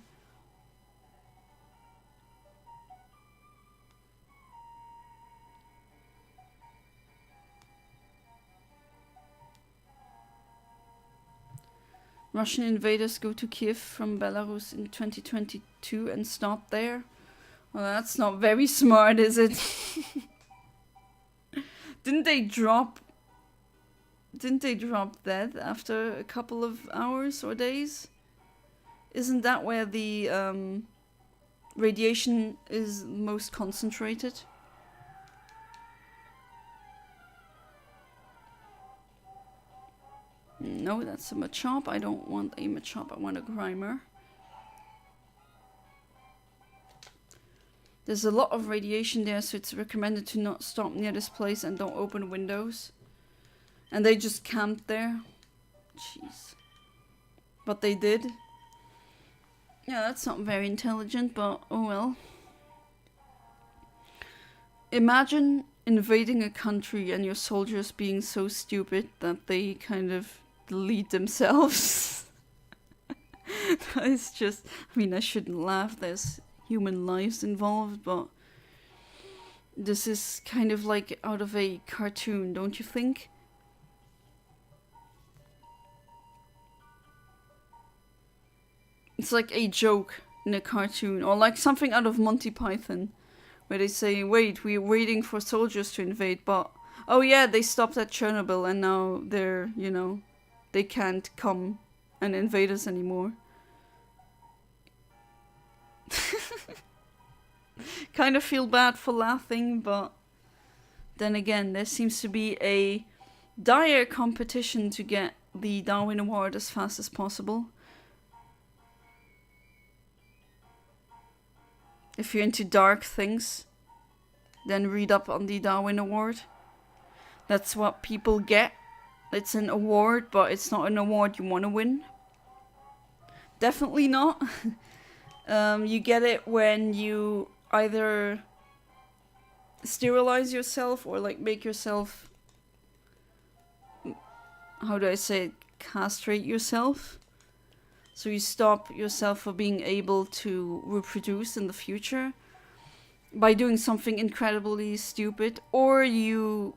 Russian invaders go to Kiev from Belarus in 2022 and stop there. Well, that's not very smart, is it? Didn't they drop dead after a couple of hours or days? Isn't that where the radiation is most concentrated? No, that's a Machop. I don't want a Machop, I want a Grimer. There's a lot of radiation there, so it's recommended to not stop near this place and don't open windows. And they just camped there. Jeez. But they did. Yeah, that's not very intelligent, but oh well. Imagine invading a country and your soldiers being so stupid that they kind of delete themselves. That is just, I mean, I shouldn't laugh, there's human lives involved, but this is kind of like out of a cartoon, don't you think? It's like a joke in a cartoon, or like something out of Monty Python, where they say, wait, we're waiting for soldiers to invade, but oh yeah, they stopped at Chernobyl and now they're, you know, they can't come and invade us anymore. Kind of feel bad for laughing, but then again, there seems to be a dire competition to get the Darwin Award as fast as possible. If you're into dark things, then read up on the Darwin Award. That's what people get. It's an award, but it's not an award you want to win. Definitely not. You get it when you either sterilize yourself or like make yourself, how do I say it, castrate yourself. So you stop yourself from being able to reproduce in the future by doing something incredibly stupid, or you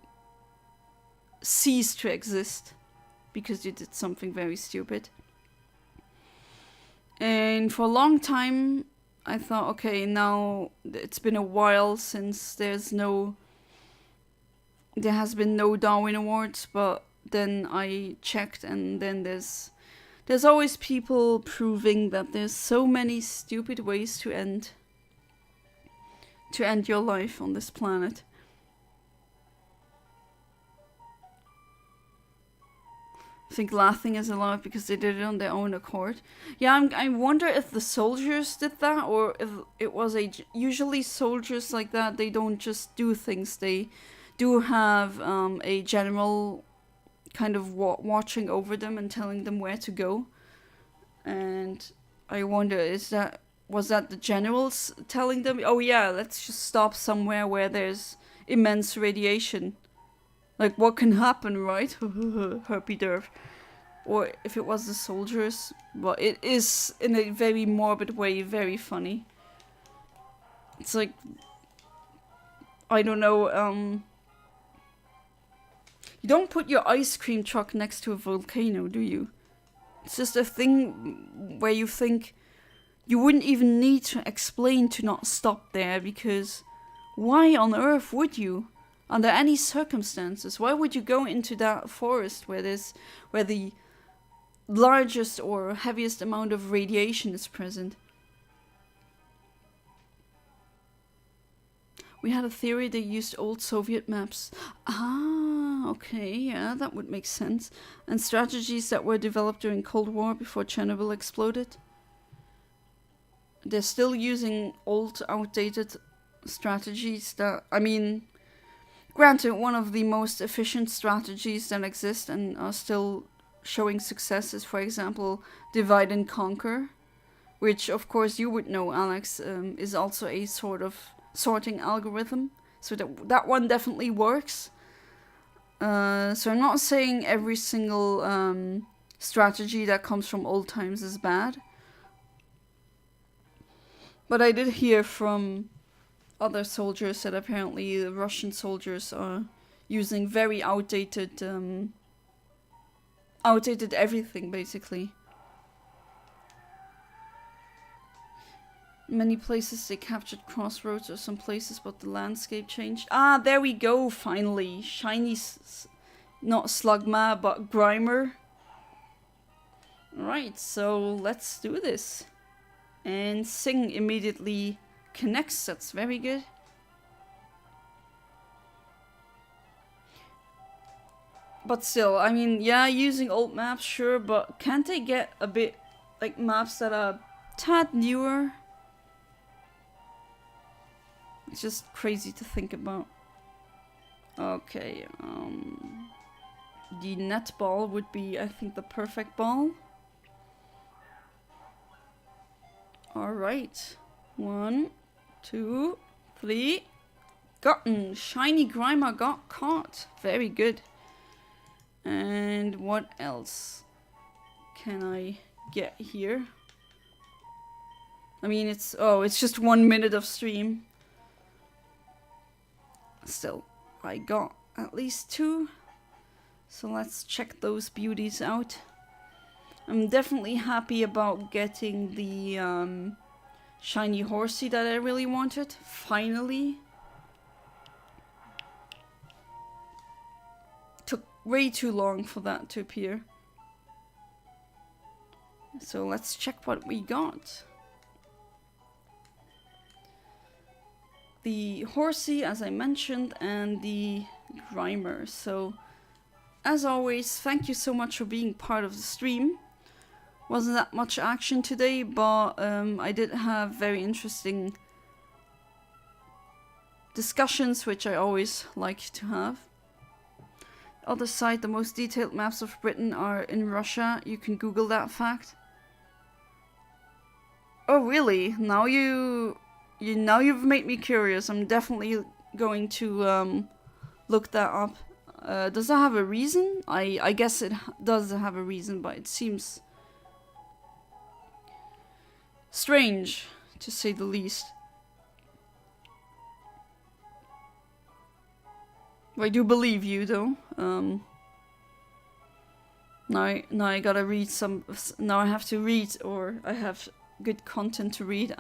cease to exist because you did something very stupid. And for a long time I thought, okay, now it's been a while since there's no there has been no Darwin Awards, but then I checked, and then there's always people proving that there's so many stupid ways to end your life on this planet. I think laughing is allowed because they did it on their own accord. Yeah, I wonder if the soldiers did that, or if it was usually soldiers like that, they don't just do things, they do have a general kind of watching over them and telling them where to go. And I wonder, was that the generals telling them, oh yeah, let's just stop somewhere where there's immense radiation? Like, what can happen, right? Herpy derp. Or if it was the soldiers. Well, it is, in a very morbid way, very funny. It's like, I don't know, you don't put your ice cream truck next to a volcano, do you? It's just a thing where you think you wouldn't even need to explain to not stop there, because why on earth would you? Under any circumstances, why would you go into that forest where the largest or heaviest amount of radiation is present? We had a theory they used old Soviet maps. Ah, okay, yeah, that would make sense. And strategies that were developed during Cold War before Chernobyl exploded. They're still using old, outdated strategies that, I mean, granted, one of the most efficient strategies that exist and are still showing success is, for example, divide and conquer, which, of course, you would know, Alex, is also a sort of sorting algorithm. So that one definitely works. So I'm not saying every single strategy that comes from old times is bad. But I did hear from other soldiers that apparently the Russian soldiers are using very outdated everything, basically. Many places they captured crossroads or some places, but the landscape changed. Ah, there we go, finally. Shinies, not Slugma, but Grimer. Right, so let's do this. And Sing immediately connects, that's very good. But still, I mean, yeah, using old maps, sure, but can't they get a bit, like, maps that are tad newer? It's just crazy to think about. Okay, the netball would be, I think, the perfect ball. Alright. 1, 2, 3. Gotten! Shiny Grimer got caught. Very good. And what else can I get here? I mean, it's just 1 minute of stream. Still, I got at least 2. So let's check those beauties out. I'm definitely happy about getting the shiny horsey that I really wanted. Finally. Took way too long for that to appear. So let's check what we got. The horsey, as I mentioned, and the Grimer. So, as always, thank you so much for being part of the stream. Wasn't that much action today, but I did have very interesting discussions, which I always like to have. Other side, the most detailed maps of Britain are in Russia. You can Google that fact. Oh really? Now you've made me curious. I'm definitely going to look that up. Does that have a reason? I guess it does have a reason, but it seems strange, to say the least. I do believe you, though. Now I gotta read some. Now I have to read, or I have good content to read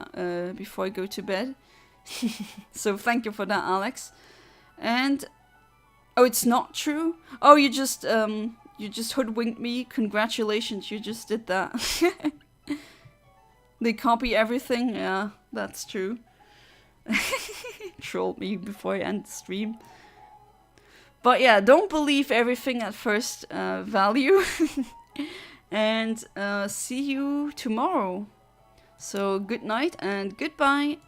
before I go to bed. So thank you for that, Alex. And Oh, it's not true? Oh, you just hoodwinked me. Congratulations, you just did that. They copy everything? Yeah, that's true. Trolled me before I end the stream. But yeah, don't believe everything at first value. And see you tomorrow. So good night and goodbye.